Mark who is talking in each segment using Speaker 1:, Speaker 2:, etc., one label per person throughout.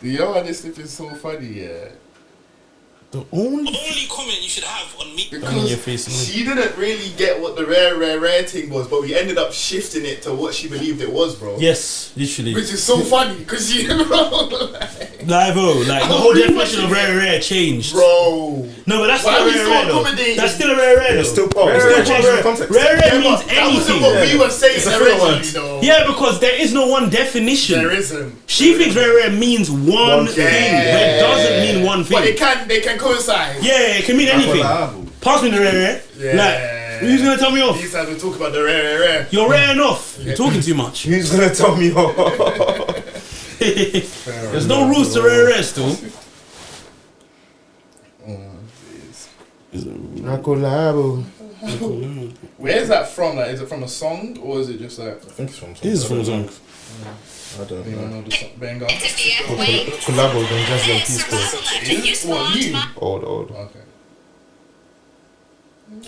Speaker 1: You know why this stuff is so funny, yeah?
Speaker 2: The only
Speaker 3: comment you should have on me
Speaker 1: because she didn't really get what the rare thing was, but we ended up shifting it to what she believed it was, bro.
Speaker 2: Yes, literally.
Speaker 1: Which is so funny because you know,
Speaker 2: like the whole definition of rare changed,
Speaker 1: bro.
Speaker 2: No, but that's still rare though. That's still a rare.
Speaker 4: It's still part.
Speaker 2: Rare means anything.
Speaker 1: What we were saying originally, though.
Speaker 2: Yeah, because there is no one definition.
Speaker 1: There isn't.
Speaker 2: She thinks rare means one thing, but it doesn't mean one thing.
Speaker 1: But they can coincide.
Speaker 2: Yeah, it can mean anything. Pass me the rare.
Speaker 1: Yeah.
Speaker 2: Like, who's gonna tell me off?
Speaker 1: These guys will talk about the rare.
Speaker 2: You're rare enough. You're talking too much.
Speaker 4: Who's gonna tell me off?
Speaker 2: There's no rules to rare still.
Speaker 1: Where is that from? Like, is it from a song or is it just like?
Speaker 4: I think it's from.
Speaker 2: It is from a song.
Speaker 4: I don't
Speaker 1: know the song. Banger.
Speaker 4: Collabo with Jazzy and Peace.
Speaker 1: What you?
Speaker 4: Old.
Speaker 1: Okay.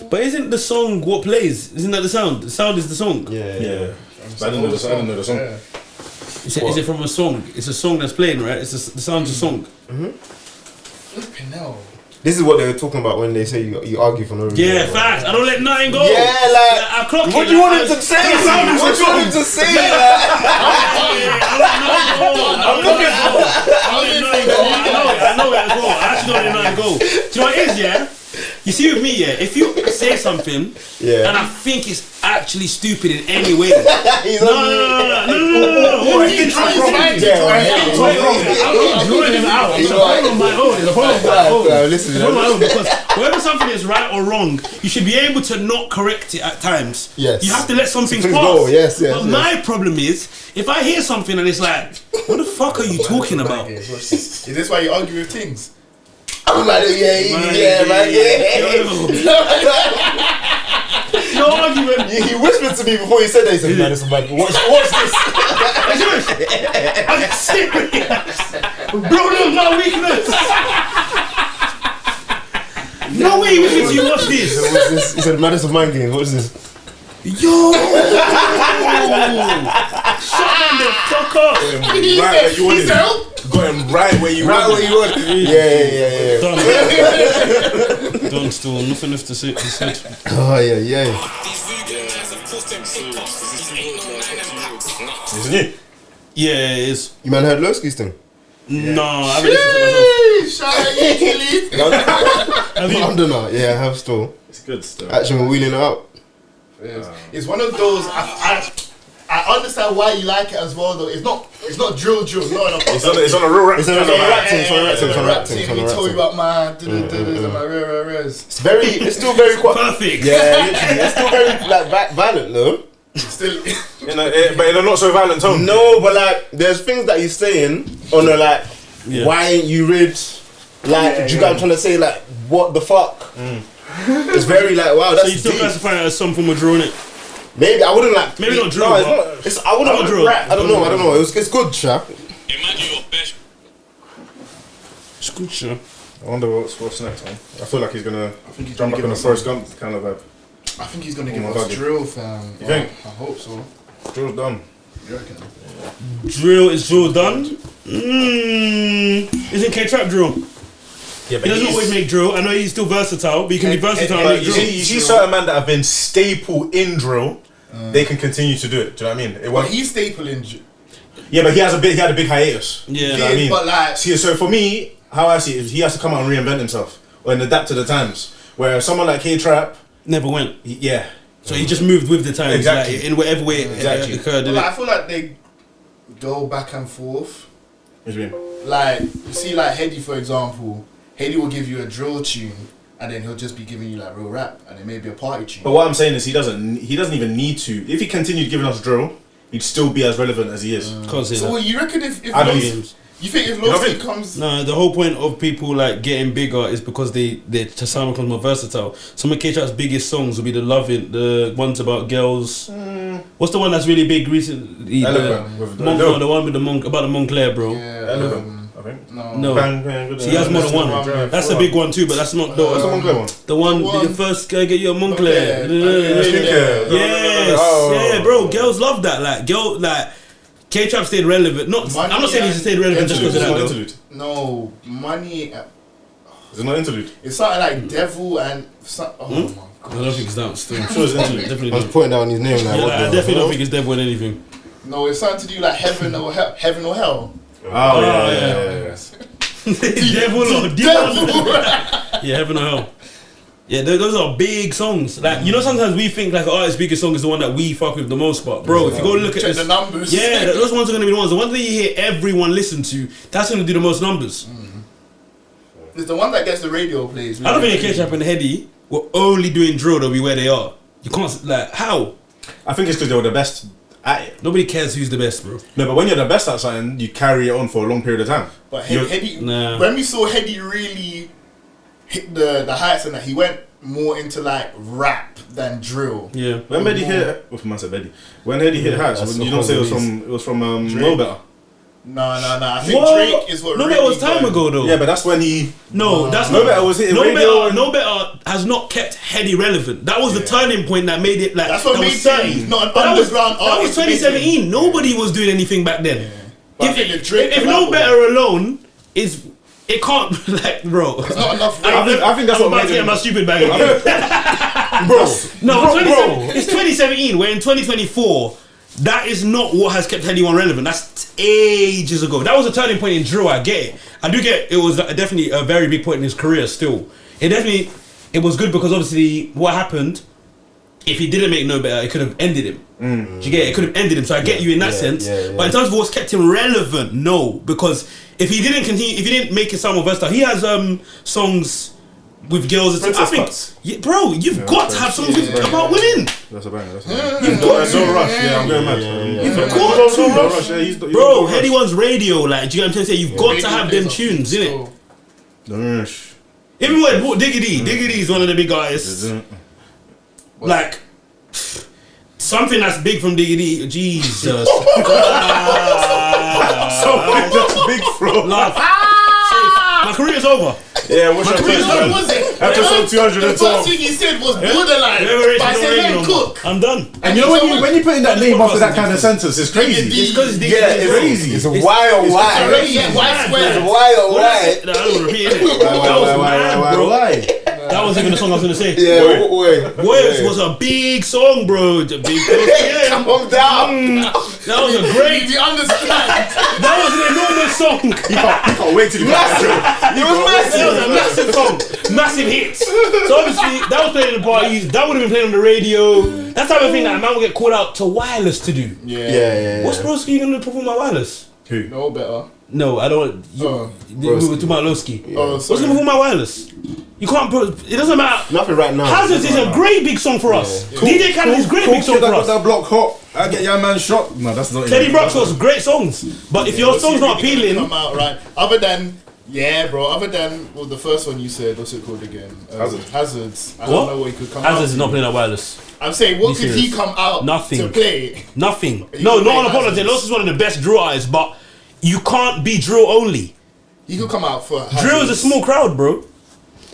Speaker 2: But isn't the song what plays? Isn't that the sound? The sound is the song.
Speaker 4: Yeah. But I didn't know the song.
Speaker 1: Yeah.
Speaker 2: Is it from a song? It's a song that's playing, right? It's the sound's a song.
Speaker 1: Flipping hell.
Speaker 4: This is what they were talking about when they say you argue for no reason.
Speaker 2: Yeah, facts. I don't let nothing go.
Speaker 4: Yeah,
Speaker 2: I clock it.
Speaker 4: What do you want him to say? What do you want him to say?
Speaker 2: I know it as well. I actually don't let nothing go. Do you know what it is, yeah? You see with me, yeah, if you say something and I think it's actually stupid in any way, no. It's a problem because whether something is right or wrong, you should be able to not correct it at times.
Speaker 4: Yes.
Speaker 2: You have to let something pass.
Speaker 4: Go. Yes.
Speaker 2: But my problem is, if I hear something and it's like, what the fuck are you talking about?
Speaker 1: Is this why you argue with things?
Speaker 4: I'm like, yeah.
Speaker 2: No argument.
Speaker 4: He whispered to me before he said that. He said, "Man, this is like, watch this."
Speaker 2: I'm serious. Bro, look, my weakness. No way, because you watch this.
Speaker 4: He said, "Madness of Mind Games." What is this?
Speaker 2: Yo! Shut the fuck up!
Speaker 4: Right where you want it. Going right where you want it. Yeah.
Speaker 2: Don't still, nothing left to say. He said.
Speaker 4: Oh, yeah. Isn't it?
Speaker 2: Yeah, it is.
Speaker 4: You man heard Lowski's thing?
Speaker 2: No, I haven't listened to myself.
Speaker 4: Have you? Londoner, yeah, I have still.
Speaker 1: It's good stuff.
Speaker 4: Actually, we're wheeling it up.
Speaker 1: It's one of those. I understand why you like it as well, though. It's not drill. No,
Speaker 4: it's on a real rap. It's on a rap thing.
Speaker 1: Let me tell you about my rares.
Speaker 4: It's still very quite
Speaker 2: perfect.
Speaker 4: Yeah, literally. It's still very like violent though.
Speaker 1: Still,
Speaker 4: but in a not so violent tone. No, but like there's things that he's saying on a like, why ain't you rich? Like, do you get what I'm trying to say? Like, what the fuck? It's very like, wow. That's
Speaker 2: so you still classify it as some form of drawing it?
Speaker 4: Maybe I wouldn't like.
Speaker 2: Maybe not drill.
Speaker 4: No, I wouldn't drill. I don't know. It's good, chap.
Speaker 3: Imagine your best.
Speaker 2: It's good, sure.
Speaker 4: I wonder what's next, man. I feel like he's gonna jump back on the Forrest Gump kind of vibe.
Speaker 1: I think he's gonna give us drill, fam.
Speaker 4: You think?
Speaker 1: I hope so.
Speaker 4: Drill's done.
Speaker 1: You reckon?
Speaker 2: Drill is drill done. Isn't K-Trap drill?
Speaker 4: Yeah,
Speaker 2: but he doesn't always make drill. I know he's still versatile, but he can be versatile and make drill.
Speaker 4: You see certain men that have been staple in drill, they can continue to do it. Do you know what I mean?
Speaker 1: But he's staple in drill.
Speaker 4: Yeah, but he had a big hiatus.
Speaker 2: Yeah,
Speaker 4: you know what I mean?
Speaker 1: But like,
Speaker 4: so for me, how I see it is he has to come out and reinvent himself and adapt to the times. Where someone like K-Trap
Speaker 2: never went.
Speaker 4: So
Speaker 2: he just moved with the times,
Speaker 4: exactly,
Speaker 2: like, in whatever way it occurred.
Speaker 1: Like, I feel like they go back and forth.
Speaker 4: What do you mean?
Speaker 1: Like, you see, like Heady, for example. Heady will give you a drill tune, and then he'll just be giving you like real rap, and it may be a party tune.
Speaker 4: But what I'm saying is, he doesn't even need to. If he continued giving us drill, he'd still be as relevant as he is.
Speaker 1: So you reckon if
Speaker 4: I don't think
Speaker 1: you think if Lowski comes?
Speaker 2: No, the whole point of people like getting bigger is because they sound becomes more versatile. Some of K-Trap's biggest songs will be the ones about girls. What's the one that's really big recently? The one with the monk about the Montclair, bro.
Speaker 4: Yeah, I think.
Speaker 1: No.
Speaker 2: He has more than one. That's a big one too, but that's not the.
Speaker 4: What's the Montclair one?
Speaker 2: The one, the first guy get you a Montclair.
Speaker 4: Yes,
Speaker 2: Yeah, bro. Girls love that. Like, K-Trap stayed relevant. I'm not saying he stayed relevant just because of that.
Speaker 4: Interlude.
Speaker 1: No, Money.
Speaker 4: Is it not interlude?
Speaker 1: It's something like Devil and. Oh my god.
Speaker 2: I don't think it's that. Still,
Speaker 4: I'm sure it's interlude.
Speaker 2: definitely
Speaker 5: I was
Speaker 2: not.
Speaker 5: pointing out on his name now.
Speaker 2: Yeah, I definitely don't think it's devil in anything.
Speaker 1: No, it's something to do like Heaven or Hell.
Speaker 4: Oh yeah.
Speaker 2: Devil or
Speaker 1: Devil.
Speaker 2: Yeah, heaven or hell. Yeah, those are big songs. Like, you know, sometimes we think like artist's biggest song is the one that we fuck with the most. But bro, if you go look at
Speaker 1: Check
Speaker 2: this,
Speaker 1: the numbers.
Speaker 2: yeah, those ones are gonna be the ones. The ones that you hear everyone listen to, that's gonna do the most numbers.
Speaker 1: It's the one that gets the radio plays.
Speaker 2: I don't think K-Trap and Heady were only doing drill to be where they are. You can't like how.
Speaker 4: I think it's because they were the best at it.
Speaker 2: Nobody cares who's the best, bro.
Speaker 4: No, but when you're the best at something, you carry it on for a long period of time.
Speaker 1: But
Speaker 4: You're-
Speaker 1: Heady,
Speaker 2: Nah.
Speaker 1: when we saw Heady really hit the heights and that, he went more into like rap than drill.
Speaker 2: Yeah.
Speaker 4: When Heady hit, when Heady hit heights,
Speaker 5: that's
Speaker 4: you
Speaker 5: the
Speaker 4: don't say
Speaker 5: whole
Speaker 4: it was from
Speaker 1: Drake.
Speaker 4: No Better.
Speaker 1: No. I think
Speaker 2: What?
Speaker 1: Drake is what.
Speaker 2: No,
Speaker 1: really
Speaker 2: that was time
Speaker 1: got him.
Speaker 2: ago though.
Speaker 4: Yeah, but that's when he.
Speaker 2: No, that's
Speaker 4: No Better was hitting
Speaker 2: No
Speaker 4: radio.
Speaker 2: Better. No Better has not kept Heady relevant. That was the turning point that made it like.
Speaker 1: That's what
Speaker 2: that
Speaker 1: made
Speaker 2: was certain.
Speaker 1: him not an
Speaker 2: But
Speaker 1: underground
Speaker 2: that was
Speaker 1: artist.
Speaker 2: 2017. Nobody was doing anything back then.
Speaker 1: But I think the Drake
Speaker 2: If No Better alone is, it can't like, bro.
Speaker 1: It's not enough.
Speaker 4: I think that's
Speaker 2: I'm
Speaker 4: what
Speaker 2: about to
Speaker 4: made
Speaker 2: get
Speaker 4: him.
Speaker 2: my stupid bag.
Speaker 4: Bro,
Speaker 2: No,
Speaker 4: bro.
Speaker 2: it's 2017. We're in 2024. That is not what has kept anyone relevant. That's ages ago. That was a turning point in drill. I get it. I do get it was definitely a very big point in his career. Still, it was good because obviously what happened. If he didn't make No Better, it could have ended him. Do you get it? It could have ended him. So I get you in that sense. But in terms of what's kept him relevant, no, because if he didn't continue, if he didn't make it sound more versatile, he has songs with girls. I think, yeah, bro, you've got to have songs about women.
Speaker 4: That's a banger. You've got to. Don't rush. Yeah, I'm going mad.
Speaker 2: You've got to.
Speaker 4: Don't rush. Yeah,
Speaker 2: Bro, Heady One's radio, like, do you get what I'm trying to say? You've got to have them tunes, innit?
Speaker 4: Don't rush.
Speaker 2: Even when Diggity is one of the big artists. Like, something that's big from Diggity, Jesus.
Speaker 4: That's big flow.
Speaker 2: Laugh. My career's over.
Speaker 4: Yeah, what's your
Speaker 1: Which
Speaker 4: question?
Speaker 1: one was it?
Speaker 4: Episode
Speaker 1: The
Speaker 4: 212.
Speaker 1: first thing you said was borderline.
Speaker 2: Never
Speaker 1: But I said, let him
Speaker 2: no more.
Speaker 1: cook.
Speaker 2: I'm done.
Speaker 4: And you know when you put in that name after that kind of sentence, it's crazy.
Speaker 1: It's
Speaker 2: because it's
Speaker 4: Yeah, it's crazy.
Speaker 5: It's why or why.
Speaker 1: Yeah, why swear?
Speaker 5: It's why or why.
Speaker 2: I don't repeat it. That was mad, bro.
Speaker 4: Why?
Speaker 2: That wasn't even the song I was gonna say.
Speaker 5: Yeah,
Speaker 2: Warriors was a big song, bro. The big
Speaker 5: Calm down.
Speaker 2: That was a great.
Speaker 1: If you understand,
Speaker 2: That was an enormous song.
Speaker 4: You can't wait till you
Speaker 5: It was
Speaker 2: That was
Speaker 5: massive.
Speaker 2: a massive song, massive hits. So obviously that was played in the parties. That would have been played on the radio. That type of thing that a man would get called out to wireless to do.
Speaker 5: Yeah.
Speaker 2: What's Broski gonna perform at wireless?
Speaker 4: Who?
Speaker 1: no better.
Speaker 2: No, I don't. We were talking about Lowski.
Speaker 1: Oh,
Speaker 2: What's
Speaker 1: sorry.
Speaker 2: gonna perform at wireless? You can't put. It doesn't matter.
Speaker 5: Nothing right now.
Speaker 2: Hazards is a great big song for us. DJ Khaled is great big song
Speaker 4: Kid, I
Speaker 2: for
Speaker 4: got
Speaker 2: us.
Speaker 4: that block hot. I get your man shot. No, that's not.
Speaker 2: Teddy Brooks's great songs, but if your song's not appealing,
Speaker 1: Come out right. Other than the first one you said, what's it called again? Hazards. I don't know what he could come out.
Speaker 2: Hazards is not playing at wireless.
Speaker 1: I'm saying, what
Speaker 2: Be
Speaker 1: could he
Speaker 2: serious.
Speaker 1: come out
Speaker 2: Nothing.
Speaker 1: to play?
Speaker 2: Nothing.
Speaker 1: You
Speaker 2: No,
Speaker 1: can
Speaker 2: not
Speaker 1: play
Speaker 2: on apology.
Speaker 1: Hazards.
Speaker 2: Lost is one of the best drill artists, but you can't be drill only.
Speaker 1: He could come out for Hazards.
Speaker 2: Drill is a small crowd, bro.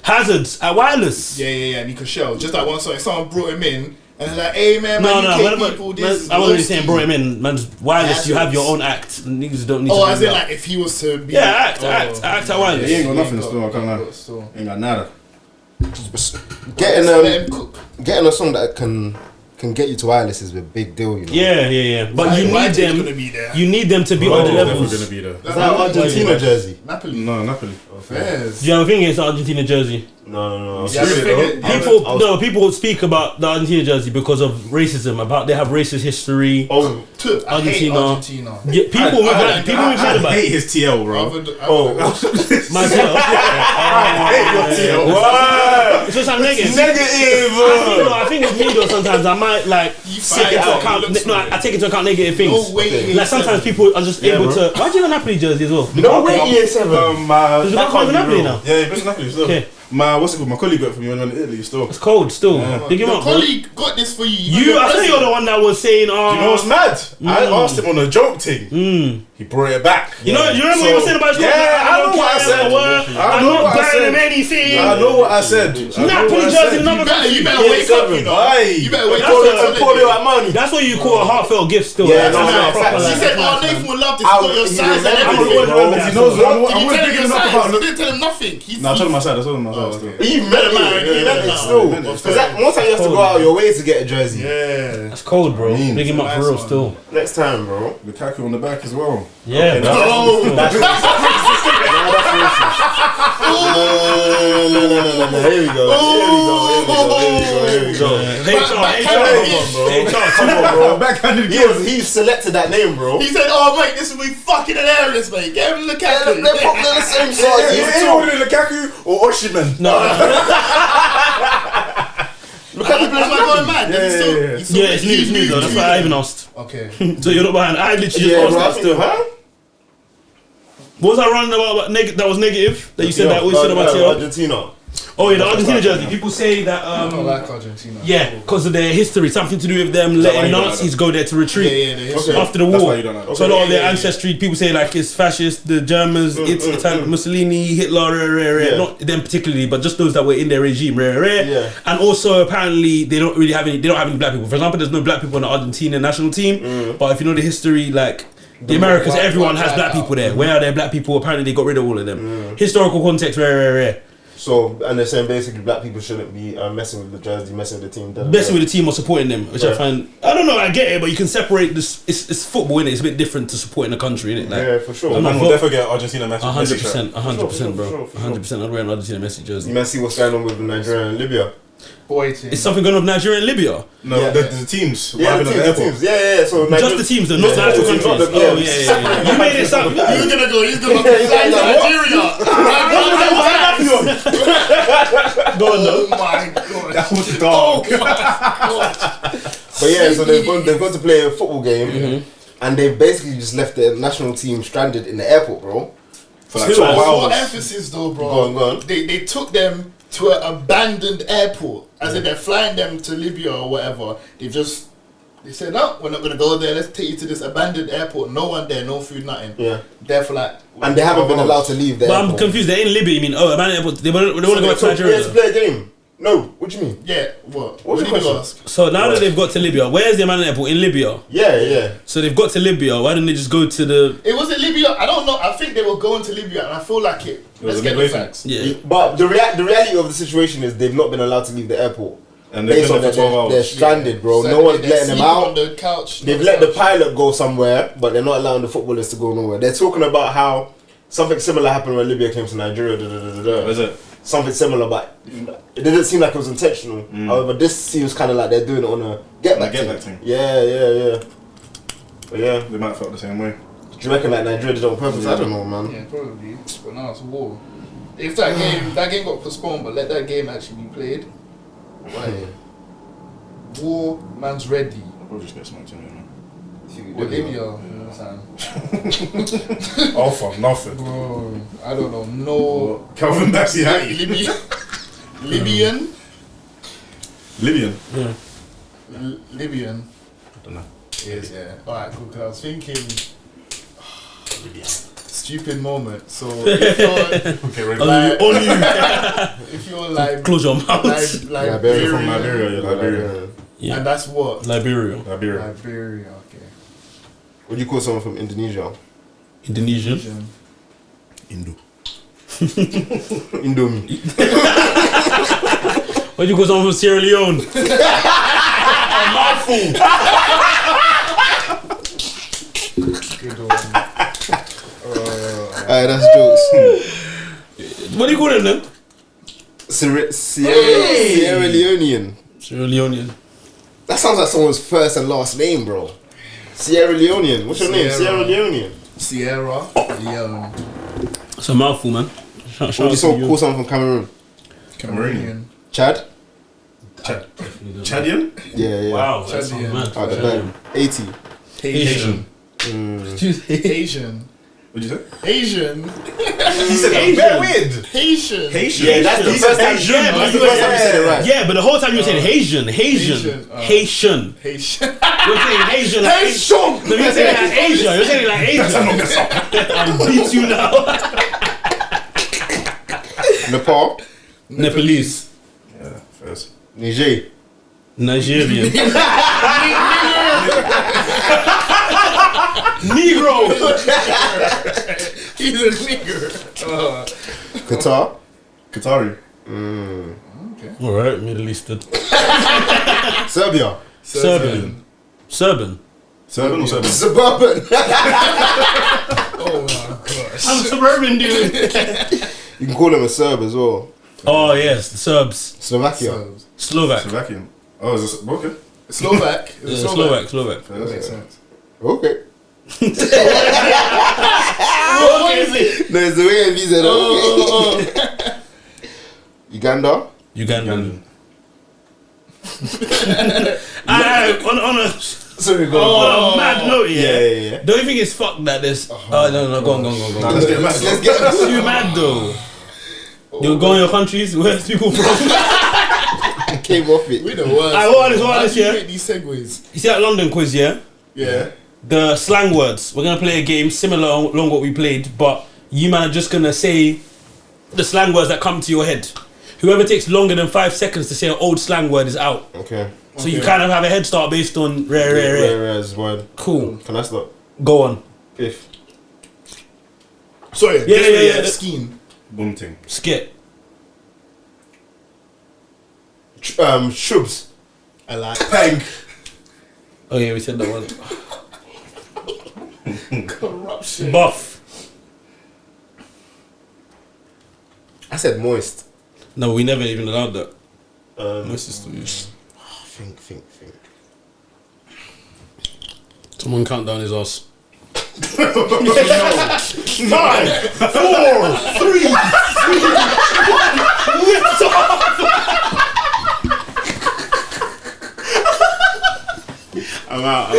Speaker 2: Hazards at wireless.
Speaker 1: Yeah, and he could shell. Just like one song, someone brought him in, and they're like, hey man,
Speaker 2: No,
Speaker 1: UK people, this is
Speaker 2: I wasn't really
Speaker 1: Lowski.
Speaker 2: saying bro him in. Man's wireless, you have your own act. Niggas don't need to
Speaker 1: As
Speaker 2: do
Speaker 1: in
Speaker 2: that.
Speaker 1: like if he was to be...
Speaker 2: Yeah, act at wireless.
Speaker 4: He ain't got nothing still. I can't lie.
Speaker 1: Still.
Speaker 4: Ain't got nada.
Speaker 5: Getting
Speaker 1: Let him cook.
Speaker 5: getting a song that can get you to wireless is a big deal, you know.
Speaker 2: Yeah. But
Speaker 1: Why-
Speaker 2: you
Speaker 1: why
Speaker 2: need
Speaker 1: is he
Speaker 2: them.
Speaker 1: gonna be there?
Speaker 2: You need them to be on the
Speaker 4: Definitely
Speaker 2: levels.
Speaker 4: gonna be there.
Speaker 5: Is that Argentina jersey?
Speaker 1: Napoli.
Speaker 4: No, Napoli.
Speaker 1: Fairs.
Speaker 2: Do you have a thing against the Argentina jersey?
Speaker 5: No.
Speaker 1: Yeah,
Speaker 2: People speak about the Argentina jersey because of racism. About they have racist history.
Speaker 1: I hate
Speaker 2: Argentina.
Speaker 1: Argentina.
Speaker 2: Yeah, people we've mad about
Speaker 4: I
Speaker 2: it.
Speaker 4: hate his TL, bro.
Speaker 2: Myself.
Speaker 4: What?
Speaker 2: It's just I'm negative.
Speaker 4: Negative.
Speaker 2: I think with me though sometimes I might like take into
Speaker 1: fight
Speaker 2: account.
Speaker 1: out, it looks
Speaker 2: No,
Speaker 1: like
Speaker 2: I take into account negative things.
Speaker 1: No way.
Speaker 2: Like sometimes people are just able to. Why do you have a Napoli jersey as well?
Speaker 5: No way, year 7.
Speaker 2: Does it not come with Napoli now?
Speaker 4: Yeah, he plays Napoli still.
Speaker 2: Okay.
Speaker 4: What's it called? My colleague got it for me when I went to Italy still.
Speaker 2: It's cold still. Dig him
Speaker 1: Your
Speaker 2: up, bro.
Speaker 1: colleague got this for you.
Speaker 2: You, I think you're the one that was saying,
Speaker 4: You know what's mad? I asked him on a joke thing. He brought it back.
Speaker 2: You know, you remember what you were saying about his
Speaker 4: Yeah, I know
Speaker 6: what I said.
Speaker 2: I'm not buying them anything.
Speaker 6: I know what I said.
Speaker 2: Napoli jersey, number
Speaker 1: You better wake up, you know. You better wake up.
Speaker 2: That's what you call a heartfelt gift still.
Speaker 4: Yeah,
Speaker 1: She said, "Oh, Nathan will love this. He's got your size and everything."
Speaker 6: He knows I'm always
Speaker 1: Did
Speaker 6: big
Speaker 1: you
Speaker 6: enough
Speaker 1: tell
Speaker 6: about
Speaker 1: him? You didn't tell him nothing.
Speaker 6: No, I told him my side. I told him my side.
Speaker 4: You met him, still. Because most time you have to go out of your way to get a jersey.
Speaker 1: Yeah.
Speaker 2: That's cold, bro. Big him up for real still.
Speaker 4: Next time, bro.
Speaker 6: Lukaku on the back as well.
Speaker 2: Yeah, bro.
Speaker 4: That's No. Here we go.
Speaker 6: Come on, bro. Backhanded gift.
Speaker 4: He selected that name, bro.
Speaker 1: He said, "Oh mate, this will be fucking hilarious, mate. Get him Lukaku."
Speaker 4: They're probably the same size.
Speaker 6: Is it only Lukaku or Osimhen?
Speaker 2: No.
Speaker 1: Lukaku plays my going mad.
Speaker 2: Yeah, it's new though. That's why I even asked.
Speaker 1: Okay.
Speaker 2: So you're not behind. I literally just asked that still.
Speaker 4: Huh?
Speaker 2: What was I running about that was negative? That you said that always said about Theo?
Speaker 4: Argentina.
Speaker 2: Oh yeah, the Argentina jersey. People say that
Speaker 1: I don't like Argentina.
Speaker 2: yeah, because of their history, something to do with them letting Nazis go there to retreat after the
Speaker 6: That's why
Speaker 2: war.
Speaker 6: you don't know.
Speaker 2: So a lot of their ancestry, people say like it's fascist, the Germans, it's Italian, Mussolini, Hitler, not them particularly, but just those that were in their regime,
Speaker 4: Yeah.
Speaker 2: And also apparently they don't have any black people. For example, there's no black people on the Argentina national team, but if you know the history, like the Americas, everyone has black people there. Where are their black people? Apparently they got rid of all of them. Historical context, rare.
Speaker 4: So, and they're saying basically black people shouldn't be messing with the jersey, messing with the team.
Speaker 2: Messing with the team or supporting them, which I find, I don't know, I get it, but you can separate this. It's football, innit? It's a bit different to supporting a country, innit? Like,
Speaker 4: yeah, for sure.
Speaker 2: I'm
Speaker 6: Man,
Speaker 2: not
Speaker 6: we'll definitely get Argentina message.
Speaker 2: 100%, 100%, bro.
Speaker 4: For sure.
Speaker 2: 100%. I'd wear an Argentina Messi jersey.
Speaker 4: You might see what's going on with Nigeria and Libya.
Speaker 1: Boy team.
Speaker 2: Is something going on with Nigeria and Libya?
Speaker 6: No,
Speaker 4: Yeah.
Speaker 6: the teams. What
Speaker 4: Yeah,
Speaker 6: happened at the airport?
Speaker 4: teams. Yeah. So
Speaker 2: Just the teams, though, not the actual countries.
Speaker 4: not the-
Speaker 2: Oh, yeah. You made it sound.
Speaker 1: He's gonna fly to Nigeria.
Speaker 2: Go on, though.
Speaker 1: Oh my god.
Speaker 6: That was dark.
Speaker 4: But yeah, so they've gone to play a football game, and they've basically just left the national team stranded in the airport, bro.
Speaker 6: For like 12
Speaker 1: More
Speaker 6: hours.
Speaker 1: emphasis though, bro.
Speaker 4: Go on.
Speaker 1: They took them to an abandoned airport, as in they're flying them to Libya or whatever. They said, no, we're not gonna go there. Let's take you to this abandoned airport. No one there, no food, nothing.
Speaker 4: Yeah.
Speaker 1: There for like.
Speaker 4: And they haven't been allowed to leave the
Speaker 2: But
Speaker 4: airport.
Speaker 2: I'm confused. They're in Libya. You mean, man, airport. They want to go back to
Speaker 4: Yeah,
Speaker 2: Nigeria.
Speaker 4: to play a game. No, what do you mean?
Speaker 1: Yeah, what?
Speaker 4: What's
Speaker 1: What
Speaker 4: your
Speaker 1: did you
Speaker 4: question?
Speaker 1: ask?
Speaker 2: So now that they've got to Libya, where's the man airport? In Libya.
Speaker 4: Yeah.
Speaker 2: So they've got to Libya. Why didn't they just go to the?
Speaker 1: It wasn't Libya. I don't know. I think they were going to Libya, and I feel like it. Let's
Speaker 6: a
Speaker 1: get the
Speaker 6: midway
Speaker 1: facts.
Speaker 2: Yeah.
Speaker 4: But the reality of the situation is they've not been allowed to leave the airport.
Speaker 6: And they've
Speaker 4: Based
Speaker 6: been
Speaker 4: on
Speaker 6: there
Speaker 4: that,
Speaker 6: for 12
Speaker 4: they're
Speaker 6: hours.
Speaker 4: stranded, bro.
Speaker 1: So
Speaker 4: No one's
Speaker 1: they're
Speaker 4: letting them
Speaker 1: sleeping
Speaker 4: out.
Speaker 1: on the couch.
Speaker 4: They've let the pilot go somewhere, but they're not allowing the footballers to go nowhere. They're talking about how something similar happened when Libya came to Nigeria.
Speaker 6: What is it?
Speaker 4: Something similar, but it didn't seem like it was intentional. However, this seems kind of like they're doing it on a get back thing. Yeah. But yeah,
Speaker 6: They might have felt the same way.
Speaker 4: do you reckon like Nigeria did it on purpose? I don't know, man.
Speaker 1: Yeah, probably. But now it's war. If that game got postponed, but let that game actually be played. Why? War, man's ready.
Speaker 6: We'll just get smoked in here, man.
Speaker 1: With Libya, you know what I'm saying?
Speaker 6: Oh, for nothing.
Speaker 1: Bro, I don't know. No.
Speaker 6: Calvin Bassey,
Speaker 1: Libyan?
Speaker 6: Libyan.
Speaker 2: Yeah.
Speaker 1: Libyan.
Speaker 6: I don't know.
Speaker 1: Yes, yeah. Alright, cool. Cause I was thinking. Stupid moment. So
Speaker 6: Okay, ready?
Speaker 1: if you're like
Speaker 2: Close your mouth.
Speaker 4: Liberia.
Speaker 6: From Liberia, yeah, Liberia.
Speaker 2: Yeah.
Speaker 1: and that's what
Speaker 2: Liberia.
Speaker 6: Liberia.
Speaker 1: Liberia. Okay.
Speaker 4: What do you call someone from Indonesia?
Speaker 2: Indonesia.
Speaker 6: Indo.
Speaker 4: Indomie.
Speaker 2: What do you call someone from Sierra Leone?
Speaker 1: Good one.
Speaker 4: Alright, that's jokes.
Speaker 2: What do you call them then?
Speaker 4: Sierra Leonean.
Speaker 2: Sierra Leonean.
Speaker 4: That sounds like someone's first and last name, bro. Sierra Leonean. What's your name? Sierra Leonean.
Speaker 1: Sierra Leone.
Speaker 2: It's a mouthful, man. Shout
Speaker 4: What do you
Speaker 2: out to you.
Speaker 4: call someone from Cameroon?
Speaker 1: Cameroonian.
Speaker 4: Chad?
Speaker 6: Chadian?
Speaker 4: Yeah.
Speaker 2: Wow, that's
Speaker 1: Chadian.
Speaker 2: mad.
Speaker 4: Alright, then. 80.
Speaker 2: Asian.
Speaker 1: Asian.
Speaker 6: What'd you say?
Speaker 1: Asian.
Speaker 6: He said that very weird.
Speaker 1: Haitian.
Speaker 6: Haitian.
Speaker 4: Yeah, that's the first time.
Speaker 2: Yeah,
Speaker 4: That's the first time you said it right.
Speaker 2: Yeah, but the whole time you were saying Haitian.
Speaker 1: Haitian.
Speaker 2: Haitian.
Speaker 1: Haitian.
Speaker 2: You're saying Haitian. Like
Speaker 1: Haitian.
Speaker 2: No, you're saying it like Asia. You're saying it like Asia. I'll beat you now.
Speaker 5: Nepal.
Speaker 2: Nepalese.
Speaker 6: Yeah, first.
Speaker 5: Niger.
Speaker 2: Nigerian. Negro.
Speaker 1: He's a nigger.
Speaker 5: Qatar.
Speaker 6: Qatari.
Speaker 2: Alright, Middle Eastern.
Speaker 5: Serbia.
Speaker 2: Serbian. Serbian.
Speaker 6: Serbian or Serbian?
Speaker 5: Suburban.
Speaker 1: Oh my gosh.
Speaker 2: I'm suburban, dude.
Speaker 5: You can call them a Serb as well.
Speaker 2: Oh yes, the Serbs.
Speaker 5: Slovakia.
Speaker 2: Slovak.
Speaker 6: Slovakian. Oh, is this okay?
Speaker 1: Slovak.
Speaker 2: Yeah, Slovak.
Speaker 1: That makes sense.
Speaker 5: Okay.
Speaker 1: What is it?
Speaker 5: No, it's the way he said okay. Uganda.
Speaker 2: Ugandan. On a
Speaker 5: Sorry, go
Speaker 2: on a mad note,
Speaker 5: Yeah.
Speaker 2: Don't you think it's fucked that this? Oh no, go on.
Speaker 6: Nah, let's get back.
Speaker 5: Let's get
Speaker 2: It's too mad though. You go in your countries. Where's people from?
Speaker 5: I came off it.
Speaker 1: We the worst.
Speaker 2: I want this,
Speaker 1: How do you
Speaker 2: yeah.
Speaker 1: make these segues?
Speaker 2: You see that London quiz, yeah?
Speaker 1: Yeah.
Speaker 2: The slang words. We're gonna play a game similar along what we played, but you man are just gonna say the slang words that come to your head. Whoever takes longer than 5 seconds to say an old slang word is out.
Speaker 5: Okay.
Speaker 2: So you kind of have a head start based on rare.
Speaker 5: Rare's word.
Speaker 2: Cool.
Speaker 5: Can I start?
Speaker 2: Go on.
Speaker 5: If.
Speaker 1: Sorry.
Speaker 2: Yeah.
Speaker 1: Scheme.
Speaker 6: Boom ting.
Speaker 2: Skit.
Speaker 5: Shubs.
Speaker 1: I like.
Speaker 5: Tank.
Speaker 2: Oh yeah, we said that one.
Speaker 1: Corruption.
Speaker 2: Buff.
Speaker 5: I said moist.
Speaker 2: No, we never even allowed that.
Speaker 5: Moist is too used. Think.
Speaker 2: Someone count down his ass.
Speaker 1: 5, 4, 3.
Speaker 6: I'm out.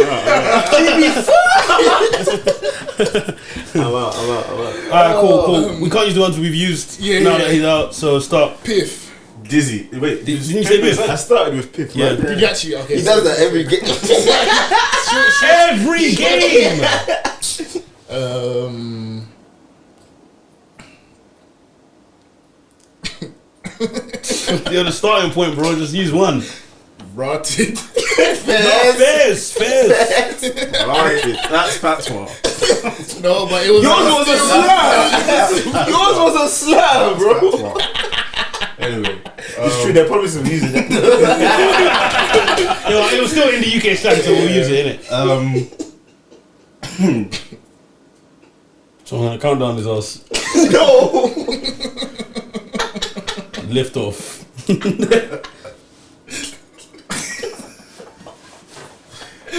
Speaker 2: Alright, cool. We can't use the ones we've used now that he's out, so start.
Speaker 1: Piff.
Speaker 6: Dizzy. Wait,
Speaker 2: Didn't you say Biff?
Speaker 5: I started with Piff.
Speaker 2: Yeah.
Speaker 5: Man.
Speaker 1: Did you actually? Okay.
Speaker 5: He does that every game.
Speaker 2: Every game! You're the starting point, bro. Just use one.
Speaker 1: Rotted.
Speaker 2: Fairs.
Speaker 6: That's patois.
Speaker 1: No, but it was.
Speaker 5: Yours was a slur, bro.
Speaker 6: Anyway,
Speaker 4: It's true, they're probably still using it.
Speaker 2: Yo, it was still in the UK slang, so we'll use it, innit? So I'm gonna count down his ass.
Speaker 5: No.
Speaker 2: Lift off.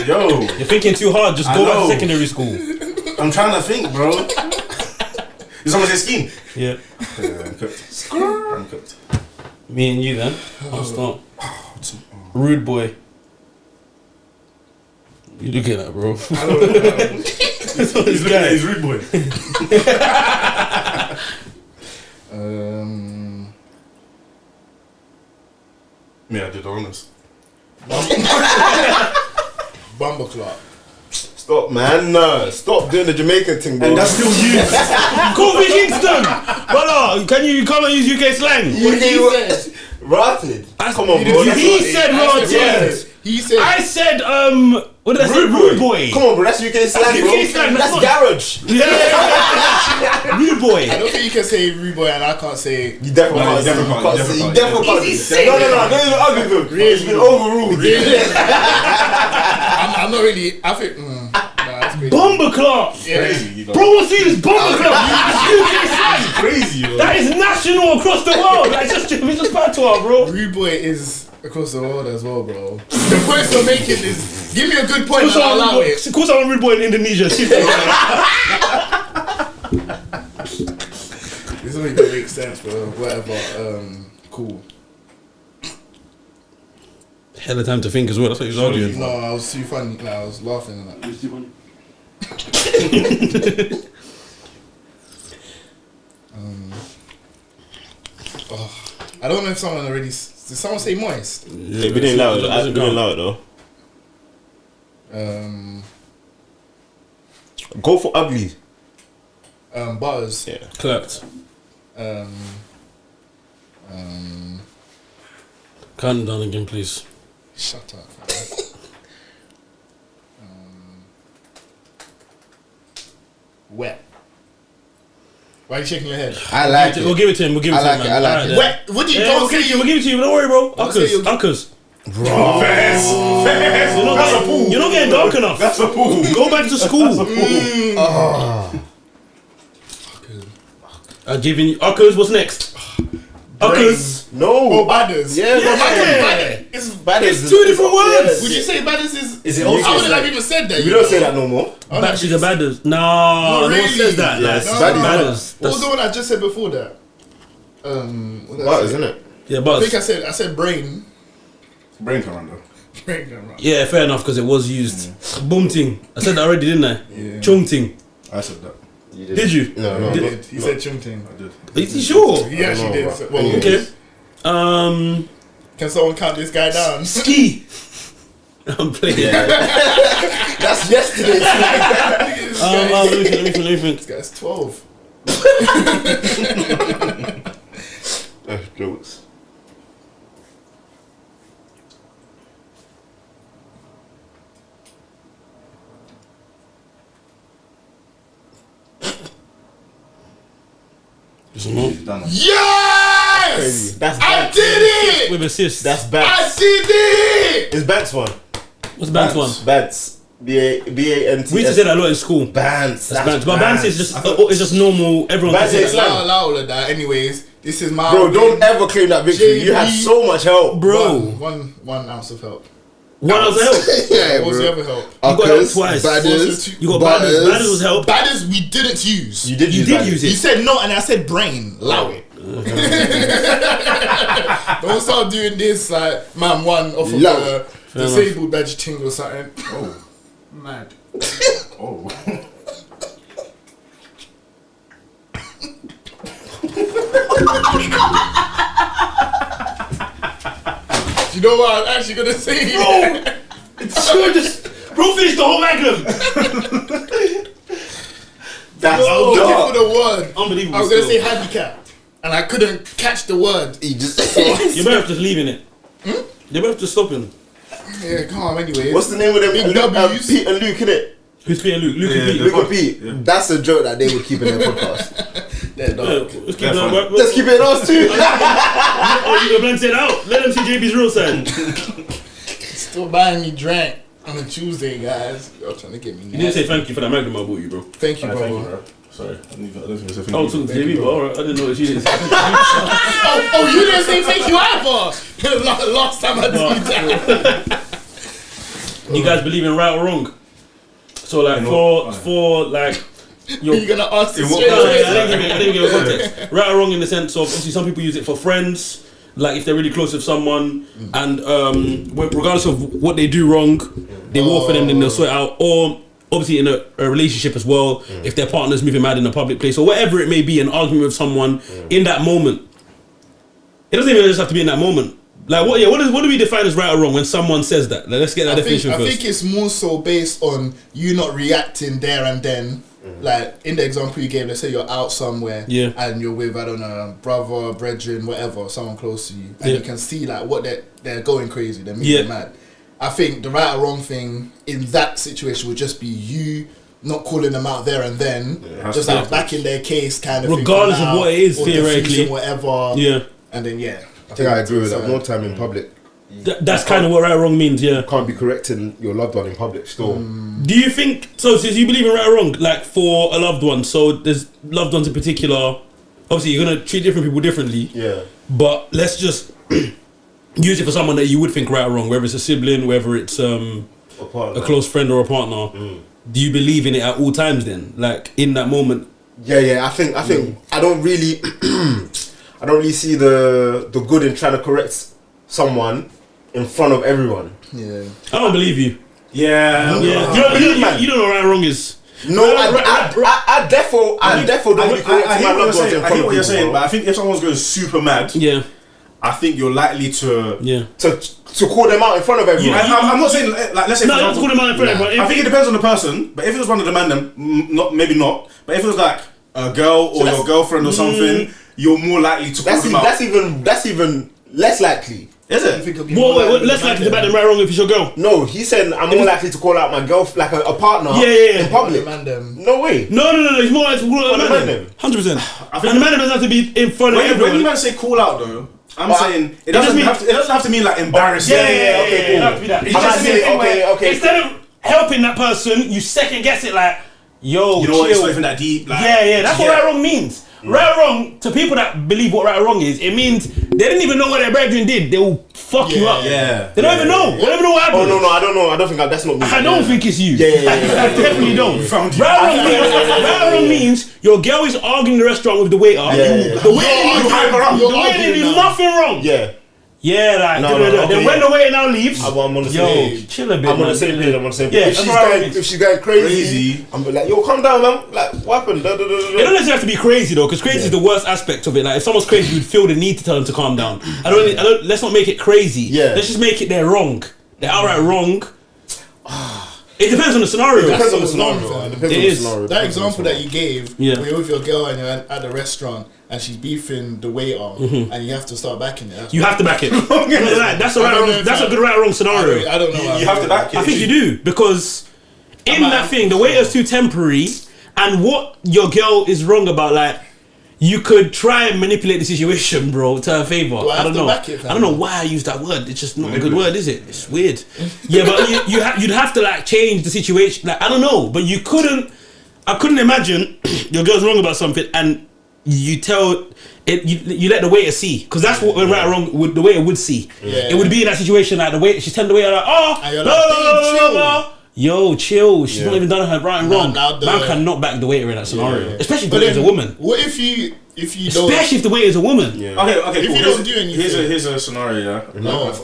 Speaker 6: yo,
Speaker 2: You're thinking too hard. Just go
Speaker 6: I
Speaker 2: back to
Speaker 6: know.
Speaker 2: secondary school.
Speaker 6: I'm trying to think, bro. Did someone say scheme?
Speaker 2: Yeah.
Speaker 6: I'm cooked. I'm cooked.
Speaker 2: Me and you then. I'll start. Rude boy. You looking at, bro?
Speaker 6: He's looking at his rude boy. Yeah, I did honest.
Speaker 1: Bumbleclot.
Speaker 5: Stop, man. No. Stop doing the Jamaican thing, bro.
Speaker 6: And that's still used.
Speaker 2: Kofi Kingston! Brother, can you come and use UK slang?
Speaker 5: Rotted.
Speaker 6: Come on, bro.
Speaker 2: He said rotted.
Speaker 1: Yes. He said.
Speaker 2: I said, what did I say?
Speaker 6: Rude
Speaker 2: Rude boy.
Speaker 5: Come on, bro. That's UK slang, bro.
Speaker 2: UK slang, that's
Speaker 5: That's
Speaker 2: not-
Speaker 5: garage.
Speaker 2: Yeah. Rude boy.
Speaker 1: I don't think you can say rude boy and I can't say.
Speaker 5: You definitely
Speaker 6: No,
Speaker 5: can't.
Speaker 6: you definitely can't.
Speaker 5: You definitely can't.
Speaker 2: Easy
Speaker 5: No. Don't even argue with him. It's been overruled.
Speaker 1: I'm not really. I think. Nah, that's crazy.
Speaker 2: Bumbleclot.
Speaker 6: Crazy, you know.
Speaker 2: Bro, what's this? Bumbleclot. UK slang.
Speaker 6: Crazy, bro.
Speaker 2: That is national across the world. Like, it's just patois, bro.
Speaker 1: Rude boy is across the world as well, bro. The points we're making is. Give me a good point and I'll allow it.
Speaker 2: Of course, I'm a rude boy in Indonesia.
Speaker 1: This doesn't even make sense, bro. Whatever. Cool.
Speaker 2: Hell of time to think as well. That's what he was arguing.
Speaker 1: No, I was too funny. Like, I was laughing at that. I don't know if someone already. Did someone say moist?
Speaker 4: We didn't allow it. We didn't allow it though. Go for ugly.
Speaker 1: Butters.
Speaker 4: Yeah.
Speaker 2: Clerked. Count down again, please.
Speaker 1: Shut up. Wet. Why are you shaking your head?
Speaker 5: I like it.
Speaker 2: We'll give it to him. We'll give it
Speaker 5: I
Speaker 2: to
Speaker 5: like
Speaker 2: him.
Speaker 5: it,
Speaker 2: Man.
Speaker 5: I like
Speaker 2: Alright,
Speaker 5: it.
Speaker 2: then.
Speaker 1: Wet. What do you
Speaker 2: Yeah,
Speaker 1: don't
Speaker 2: we'll give it
Speaker 1: say?
Speaker 2: to you. We'll give it to you. Don't worry, bro.
Speaker 1: Don't say you-
Speaker 2: Uckers.
Speaker 6: Bro, fairs. That's a pool.
Speaker 2: You're not getting dark enough.
Speaker 6: That's a pool.
Speaker 2: Go back to school. I'm giving you Uckers. What's next? Uckers.
Speaker 4: No.
Speaker 1: Oh, badders.
Speaker 4: Yeah,
Speaker 1: It's
Speaker 4: Badders.
Speaker 2: Two different words.
Speaker 1: Would you say badders is?
Speaker 6: Is it
Speaker 1: I
Speaker 6: also
Speaker 1: wouldn't have even said that.
Speaker 4: We don't say that no more.
Speaker 2: Batteries are badders. No, no one
Speaker 1: really.
Speaker 2: says that.
Speaker 4: Yes,
Speaker 2: Like,
Speaker 4: badders.
Speaker 2: badders.
Speaker 1: What was
Speaker 2: That's-
Speaker 1: the one I just said before that? What did I
Speaker 4: What,
Speaker 1: say?
Speaker 4: isn't it?
Speaker 2: Yeah,
Speaker 1: I
Speaker 2: but
Speaker 1: think I said brain.
Speaker 6: Brain commando.
Speaker 1: Brain camera.
Speaker 2: yeah, fair enough because it was used. Boom ting. I said that already, didn't I?
Speaker 1: Yeah.
Speaker 2: Chung ting.
Speaker 6: I said that.
Speaker 2: Did you?
Speaker 4: No.
Speaker 1: He did. He said chung ting.
Speaker 6: I did.
Speaker 2: Are you sure?
Speaker 1: He actually did. So- well,
Speaker 2: Okay.
Speaker 1: Can someone count this guy down?
Speaker 2: Ski. I'm playing.
Speaker 4: That's yesterday's
Speaker 2: Let me think.
Speaker 1: This guy's 12.
Speaker 4: Jokes.
Speaker 6: He's done that.
Speaker 1: Yes!
Speaker 4: That's
Speaker 1: I
Speaker 4: Banks.
Speaker 1: did it!
Speaker 2: With assist.
Speaker 4: That's
Speaker 1: I
Speaker 4: Banks.
Speaker 1: did it!
Speaker 4: It's Banks one.
Speaker 2: What's Bant's one?
Speaker 4: Banks. B-A-N-T-S.
Speaker 2: We used to say that a lot in school.
Speaker 4: Banks.
Speaker 2: That's Bant's. But Bant's is just it's just normal. Everyone can
Speaker 4: Bant's
Speaker 2: say
Speaker 4: is
Speaker 2: that.
Speaker 4: slang.
Speaker 1: Allow all of that. Anyways, this is my
Speaker 4: Bro, don't ever claim that victory. You had
Speaker 1: JB.
Speaker 4: so much help.
Speaker 2: Bro,
Speaker 1: one ounce of help.
Speaker 2: one else help.
Speaker 5: Yeah,
Speaker 1: What was the
Speaker 5: bro.
Speaker 1: other help?
Speaker 2: You got help
Speaker 5: Uckers,
Speaker 2: twice.
Speaker 5: badders,
Speaker 2: You got
Speaker 5: butters.
Speaker 2: badders. Badders was help.
Speaker 1: Badders we didn't use.
Speaker 4: You did
Speaker 2: You
Speaker 4: use
Speaker 2: did
Speaker 4: Banks.
Speaker 2: use
Speaker 1: You
Speaker 2: it.
Speaker 1: said no, and I said brain. Allow it. Don't start doing this like man one off of
Speaker 5: Love.
Speaker 1: the disabled badge thing or something.
Speaker 6: Oh.
Speaker 1: Mad.
Speaker 6: Oh.
Speaker 1: Do you know what I'm actually gonna say?
Speaker 2: Bro, finish the whole magnum.
Speaker 4: That's
Speaker 1: I was looking
Speaker 4: dark.
Speaker 1: for the word.
Speaker 2: Unbelievable.
Speaker 1: I was gonna say
Speaker 2: still.
Speaker 1: handicap, and I couldn't catch the word.
Speaker 5: He just
Speaker 2: You're better off just leaving it. You're better off just stopping.
Speaker 1: Yeah, calm. Anyways,
Speaker 4: What's the name of them?
Speaker 1: Big
Speaker 4: Luke,
Speaker 1: W's.
Speaker 4: Pete and Luke, innit?
Speaker 2: Who's Pete and Luke? Luke and Pete.
Speaker 4: Luke and Pete. That's a joke that they would keep in their podcast.
Speaker 1: They're
Speaker 2: Yeah,
Speaker 1: dark.
Speaker 2: let's keep
Speaker 6: Yeah,
Speaker 2: that.
Speaker 6: fine.
Speaker 4: Let's keep it in us too.
Speaker 2: Oh, you gonna blend it out. Let them see JB's real side.
Speaker 1: Still buying me drink on a Tuesday, guys. Y'all trying to get me.
Speaker 2: You didn't say thank you for that magnum I bought you, bro.
Speaker 1: Thank you,
Speaker 6: Thank
Speaker 1: bro.
Speaker 6: you, bro. Sorry. I don't think it's a thing.
Speaker 2: Oh, to JB, but alright. I didn't know that you didn't say thank
Speaker 1: Oh, you didn't say thank you either. Last time I did that.
Speaker 2: you. You guys believe in right or wrong? So like for like your
Speaker 1: You're gonna ask this
Speaker 6: In what
Speaker 1: straight
Speaker 2: No,
Speaker 1: away.
Speaker 2: I didn't give a context. Right or wrong in the sense of obviously some people use it for friends, like if they're really close with someone, and regardless of what they do wrong, they war for them, then they'll sort it out. Or obviously in a relationship as well, if their partner's moving mad in a public place or whatever it may be, an argument with someone in that moment. It doesn't even just have to be in that moment. Like what do we define as right or wrong when someone says that? Like, let's get that definition
Speaker 1: I
Speaker 2: first.
Speaker 1: think it's more so based on you not reacting there and then. Like in the example you gave, let's say you're out somewhere and you're with, I don't know, brother, brethren, whatever, someone close to you, and you can see like what they're going crazy, they're moving mad. I think the right or wrong thing in that situation would just be you not calling them out there and then, just like back in their case kind of
Speaker 2: regardless
Speaker 1: thing,
Speaker 2: of what it is,
Speaker 1: or
Speaker 2: theoretically,
Speaker 1: diffusing whatever,
Speaker 2: yeah.
Speaker 1: and then
Speaker 5: I think I agree with that. More time in public.
Speaker 2: That's kind of what right or wrong means, yeah.
Speaker 5: Can't be correcting your loved one in public still.
Speaker 2: Do you think so? Since you believe in right or wrong, like for a loved one, so there's loved ones in particular. Obviously, you're gonna treat different people differently.
Speaker 4: Yeah.
Speaker 2: But let's just use it for someone that you would think right or wrong, whether it's a sibling, whether it's a close friend or a partner. Do you believe in it at all times? Then, like in that moment.
Speaker 4: Yeah. I think I don't really, I don't really see the good in trying to correct someone in front of everyone.
Speaker 1: yeah.
Speaker 2: I don't believe you.
Speaker 6: Yeah.
Speaker 2: Yeah. You don't know what right or wrong is.
Speaker 4: No, I therefore don't really correct
Speaker 6: I
Speaker 4: my
Speaker 6: hear what you're
Speaker 4: loved ones
Speaker 6: saying.
Speaker 4: in
Speaker 6: I
Speaker 4: front
Speaker 6: hear
Speaker 4: of
Speaker 6: what you're
Speaker 4: people,
Speaker 6: saying,
Speaker 4: bro.
Speaker 6: but I think if someone's going super mad,
Speaker 2: Yeah.
Speaker 6: I think you're likely to.
Speaker 2: Yeah.
Speaker 4: to call them out in front of everyone.
Speaker 6: I'm not saying like let's say.
Speaker 2: No,
Speaker 6: for
Speaker 2: let's
Speaker 6: example,
Speaker 2: call them out in front of everyone.
Speaker 6: I think it depends on the person, but if it was one of the man, then maybe not. But if it was like a girl or your girlfriend or something, you're more likely to call them out.
Speaker 4: That's even less likely.
Speaker 6: Is it?
Speaker 2: Wait, less likely to back them right wrong if it's your girl.
Speaker 4: No, he said I'm more likely to call out my girl, like a partner, in public. No way.
Speaker 2: No. He's more likely to call out a man. 100%. And the man doesn't have to be in front of everyone.
Speaker 6: When you man say call out though, I'm saying it doesn't have to mean like embarrassing.
Speaker 2: Yeah.
Speaker 4: Okay, cool.
Speaker 2: It doesn't have to be that. It's just okay. Instead of helping that person, you second guess it like, yo,
Speaker 6: you know what? It's not even that deep. Like,
Speaker 2: that's what right wrong means. Right or wrong, to people that believe what right or wrong is, it means they didn't even know what their brethren did. They will fuck you up.
Speaker 6: Yeah.
Speaker 2: They don't even know. They don't even know what happened.
Speaker 4: Oh no, I don't know. I don't think that's not me.
Speaker 2: I don't think it's you.
Speaker 4: Yeah.
Speaker 2: I definitely don't. Right or wrong means your girl is arguing in the restaurant with the waiter. The waiter didn't do nothing wrong. Yeah, like then when the waiter now leaves,
Speaker 4: I'm on the same page.
Speaker 2: Chill a bit.
Speaker 4: I'm on the same page.
Speaker 2: Yeah,
Speaker 4: if she's going crazy, I'm like, yo, calm down, man. Like, what happened?
Speaker 2: It don't necessarily have to be crazy though, because crazy is the worst aspect of it. Like, if someone's crazy, you'd feel the need to tell them to calm down. I don't. Let's not make it crazy.
Speaker 4: Yeah.
Speaker 2: Let's just make it they're wrong. They're outright wrong. It depends on the scenario.
Speaker 4: It depends on the scenario.
Speaker 1: That example that you gave,
Speaker 2: Yeah.
Speaker 1: where you're with your girl and you're at the restaurant and she's beefing the waiter, and you have to start backing it.
Speaker 2: You have to back it. That's a good right or wrong scenario.
Speaker 1: I don't know.
Speaker 6: You have to back it.
Speaker 2: I think you do, because in that thing, the waiter's too temporary, and what your girl is wrong about, like, you could try and manipulate the situation, bro, to her favour. I don't know. I don't know why I use that word. It's just not a good word, is it? It's weird. Yeah, but you'd have to like change the situation. Like, I don't know, but you couldn't. I couldn't imagine your girl's wrong about something and you tell it. You let the waiter see, because that's what right or wrong the waiter would see.
Speaker 1: Yeah.
Speaker 2: It would be in that situation like the waiter. She's telling the waiter like, oh, yo, chill. She's not even done her right and wrong. Man cannot back the waiter in that scenario, especially if the waiter's a woman.
Speaker 1: What if you don't?
Speaker 2: Especially if the waiter's a woman.
Speaker 6: Yeah. Okay.
Speaker 1: If
Speaker 6: Cool.
Speaker 1: you don't do anything,
Speaker 6: Here's a scenario.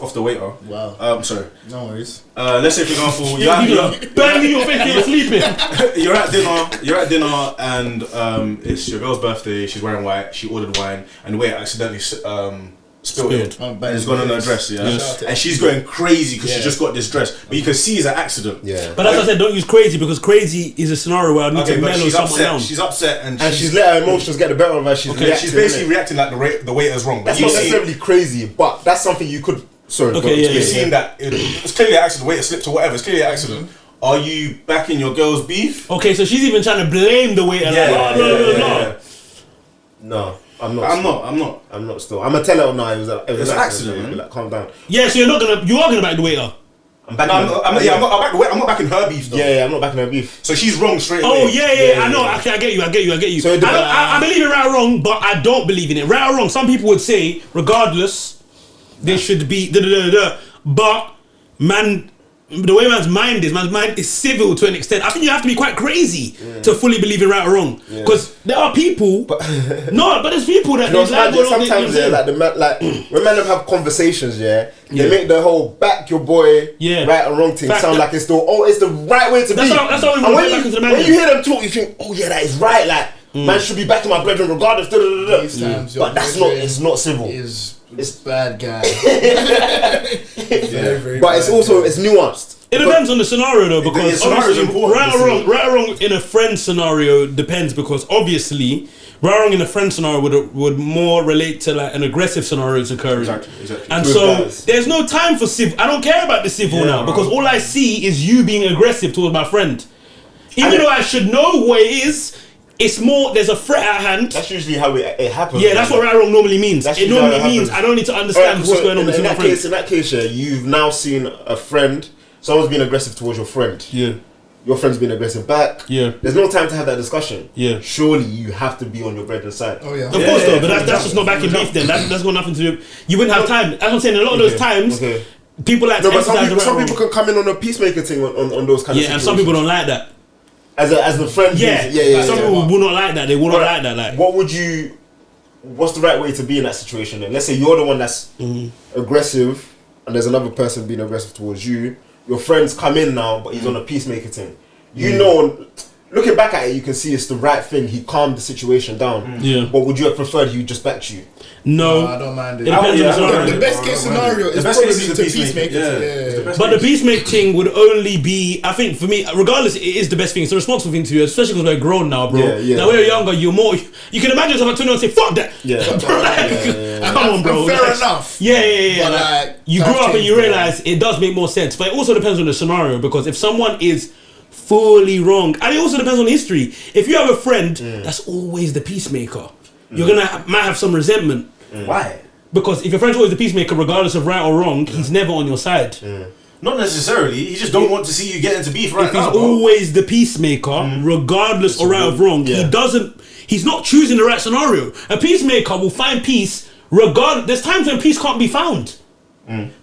Speaker 6: Off the waiter.
Speaker 1: Wow.
Speaker 6: Sorry.
Speaker 1: No worries.
Speaker 6: Let's say for example,
Speaker 2: bang in your face, you're sleeping.
Speaker 6: You're at dinner, and it's your girl's birthday. She's wearing white. She ordered wine, and the waiter accidentally spilled it. And it's gone on her dress, and she's going crazy because she just got this dress. But you can see it's an accident.
Speaker 2: Yeah. But that's why I said don't use crazy, because crazy is a scenario where I need to mellow someone down.
Speaker 6: She's upset and
Speaker 4: she's let her emotions get the better of her. She's
Speaker 6: basically reacting like the waiter's wrong.
Speaker 4: That's not necessarily crazy, but that's something you could. Sorry.
Speaker 6: You've seen that it's clearly an accident. The waiter slipped or whatever. It's clearly an accident. Are you backing your girl's beef?
Speaker 2: Okay, so she's even trying to blame the waiter.
Speaker 4: No. I'm not. Still. I'm gonna tell her no. It was an accident. Man. Like, calm down.
Speaker 2: Yeah, so you are gonna back the waiter.
Speaker 6: I'm not backing her beef though.
Speaker 4: Yeah, I'm not backing her beef.
Speaker 6: So she's wrong straight away.
Speaker 2: Oh yeah. I know. Okay, I get you. So I believe in right or wrong, but I don't believe in it. Right or wrong, some people would say, regardless, there should be but man. The way man's mind is civil to an extent. I think you have to be quite crazy to fully believe in right or wrong. Because there are people, but there's people that
Speaker 4: sometimes when men have conversations, they make the whole back your boy right or wrong thing sound like it's the right way to be.
Speaker 2: That's all
Speaker 4: when you hear them talk, you think, oh yeah, that is right. Like man should be backing my brethren regardless. But that's not. It's not civil.
Speaker 1: It's bad guy.
Speaker 4: But it's nuanced.
Speaker 2: It depends on the scenario though, because obviously right or wrong in a friend scenario depends, because obviously right or wrong in a friend scenario would more relate to like an aggressive scenario is occurring.
Speaker 6: Exactly.
Speaker 2: And so there's no time for civil. I don't care about the civil now, because all I see is you being aggressive towards my friend. Even though I should know what it is, it's more, there's a threat at hand.
Speaker 4: That's usually how it happens.
Speaker 2: Yeah, that's what right or wrong normally means. It normally means I don't need to understand what's going on between my friends.
Speaker 4: In that case, you've now seen a friend, someone's been aggressive towards your friend.
Speaker 2: Yeah.
Speaker 4: Your friend's been aggressive back.
Speaker 2: Yeah.
Speaker 4: There's no time to have that discussion.
Speaker 2: Yeah.
Speaker 4: Surely you have to be on your brethren's side.
Speaker 1: Oh yeah.
Speaker 2: Of course though, but that's just not backing beef then. That's got nothing to do. You wouldn't have time. That's what I'm saying. A lot of those times, people like to emphasize the right
Speaker 4: some people can come in on a peacemaker thing on those kind of situations.
Speaker 2: Yeah, and some people don't like that.
Speaker 4: As the friend,
Speaker 2: some people will not like that. They will not like that. Like,
Speaker 4: what's the right way to be in that situation? Then let's say you're the one that's aggressive, and there's another person being aggressive towards you. Your friends come in now, but he's on a peacemaker thing. You know, looking back at it, you can see it's the right thing. He calmed the situation down.
Speaker 2: Yeah.
Speaker 4: But would you have preferred he just backed you?
Speaker 2: No,
Speaker 1: I don't mind it.
Speaker 2: It depends on the scenario.
Speaker 1: The best case scenario is probably to peacemaker. Yeah.
Speaker 2: But the peacemaking thing would only be, I think, for me, regardless, it is the best thing. It's a responsible thing to do, especially because we're grown now, bro. Now, when you're younger, you're more. You can imagine yourself at 21 and say, "Fuck that." Come on, bro.
Speaker 1: Fair enough.
Speaker 2: Yeah.
Speaker 1: Like,
Speaker 2: you grow up and you realize it does make more sense. But it also depends on the scenario, because if someone is fully wrong, and it also depends on history. If you have a friend that's always the peacemaker, you're might have some resentment.
Speaker 6: Why?
Speaker 2: Because if your friend's always the peacemaker, regardless of right or wrong, he's never on your side.
Speaker 6: Not necessarily. He just don't want to see you get into beef right
Speaker 2: If
Speaker 6: now.
Speaker 2: he's always the peacemaker, regardless of right or wrong, he's not choosing the right scenario. A peacemaker will find peace regardless. There's times when peace can't be found.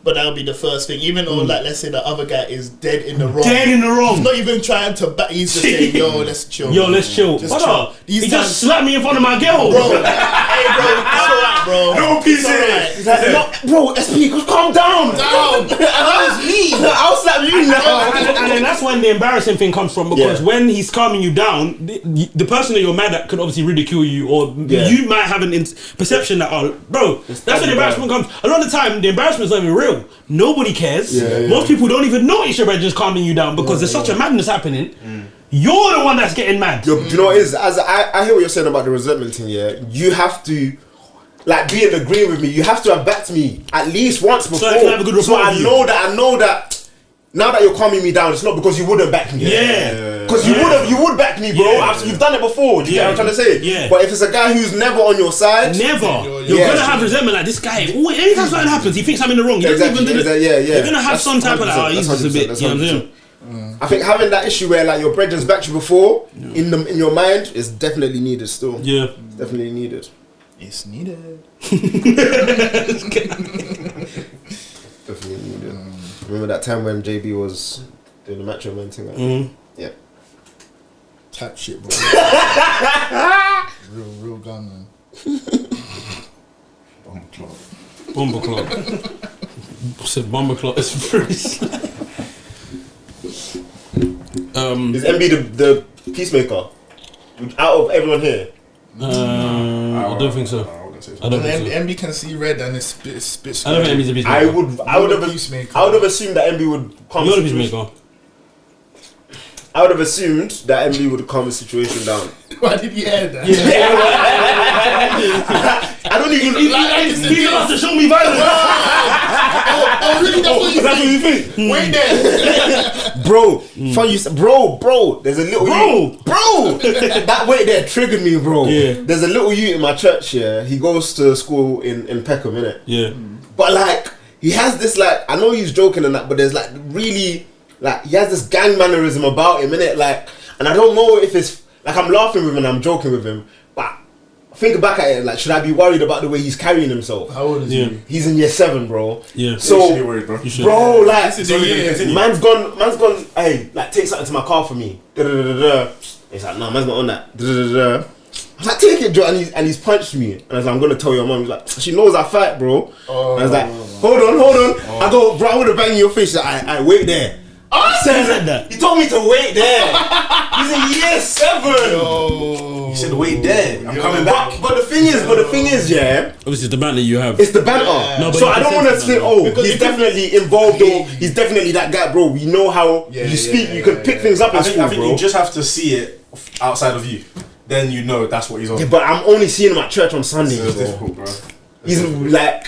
Speaker 1: But that'll be the first thing. Even though, like, let's say the other guy is dead in the wrong.
Speaker 2: He's
Speaker 1: not even trying to back. He's just saying, "Yo, let's chill."
Speaker 2: Let's chill.
Speaker 1: Just chill.
Speaker 2: He just slapped me in front of my girl,
Speaker 1: bro. Hey, bro, it's alright, bro.
Speaker 6: No peace in
Speaker 1: it.
Speaker 4: He's like, no, bro, SP, calm down.
Speaker 1: That was me.
Speaker 4: I'll slap you now.
Speaker 2: And then that's when the embarrassing thing comes from, because when he's calming you down, the person that you're mad at could obviously ridicule you, or you might have an perception that, bro, that's when the embarrassment comes. A lot of the time, the embarrassment's not even real. Nobody cares. Most people don't even notice your brother just calming you down, because there's such a madness happening. You're the one that's getting mad.
Speaker 4: Do you know what it is? As I hear what you're saying about the resentment thing, you have to, like, be in agreement with me. You have to have backed me at least once before.
Speaker 2: So I can have a good rapport with you.
Speaker 4: I know that now that you're calming me down, it's not because you wouldn't back me. Because you would back me, bro. You've done it before. Do you get what I'm trying to say? But if it's a guy who's never on your side,
Speaker 2: you're gonna have resentment. Like, this guy, anytime something happens, he thinks I'm in the wrong. He doesn't even do it. You're gonna have some type of like, he's just a bit. You know what I'm saying?
Speaker 4: I think having that issue where, like, your brethren's backed you before in your mind is definitely needed still.
Speaker 2: Yeah,
Speaker 4: definitely needed.
Speaker 1: It's needed.
Speaker 4: Definitely needed. Remember that time when JB was doing the Macho Man thing? Like yeah.
Speaker 1: Tap shit, bro. real gun, man.
Speaker 2: Bomber clock. I said bomber clock is pretty slang.
Speaker 4: Is MB the peacemaker out of everyone here?
Speaker 2: I don't think so. I don't think so.
Speaker 1: MB can see red and it's spit.
Speaker 2: I don't think MB's a peacemaker.
Speaker 4: I would have assumed that MB would calm.
Speaker 2: You're the peacemaker.
Speaker 4: I would have assumed that MB would calm the situation down.
Speaker 1: Why did you hear that?
Speaker 4: I don't even.
Speaker 2: He wants to show me violence.
Speaker 1: Really? That's what you think? Wait there,
Speaker 4: bro. Fun you said, bro. There's a little bro. That wait there triggered me, bro. There's a little youth in my church. He goes to school in Peckham, innit? But like, he has this, like, I know he's joking and that, but there's like really, like, he has this gang mannerism about him, innit? Like, and I don't know if it's like I'm laughing with him and I'm joking with him, but think back at it, like, should I be worried about the way he's carrying himself?
Speaker 1: How old is he?
Speaker 4: He's in year 7, bro.
Speaker 1: So
Speaker 6: you should be worried, bro.
Speaker 4: Bro, like, man's gone, hey, like, take something to my car for me. He's like, no, man's not on that. I was like, take it, Joe, and he's punched me. And I was like, I'm gonna tell your mum. He's like, she knows I fight, bro. And I was like, hold on. I go, bro, I would have banged your face. Like, I wait there.
Speaker 2: I said that.
Speaker 4: He told me to wait there. He's in year 7.
Speaker 6: He said wait there. I'm coming back.
Speaker 4: But the thing is, yeah.
Speaker 2: Obviously, it's the banter you have.
Speaker 4: It's the banter. No, so I don't want to say, he's definitely involved, or he's definitely that guy, bro. We know how you speak. You can pick things up in school,
Speaker 6: I think you just have to see it outside of you. Then you know that's what he's on.
Speaker 4: Yeah, but I'm only seeing him at church on Sundays,
Speaker 6: so it's difficult, bro.
Speaker 4: He's like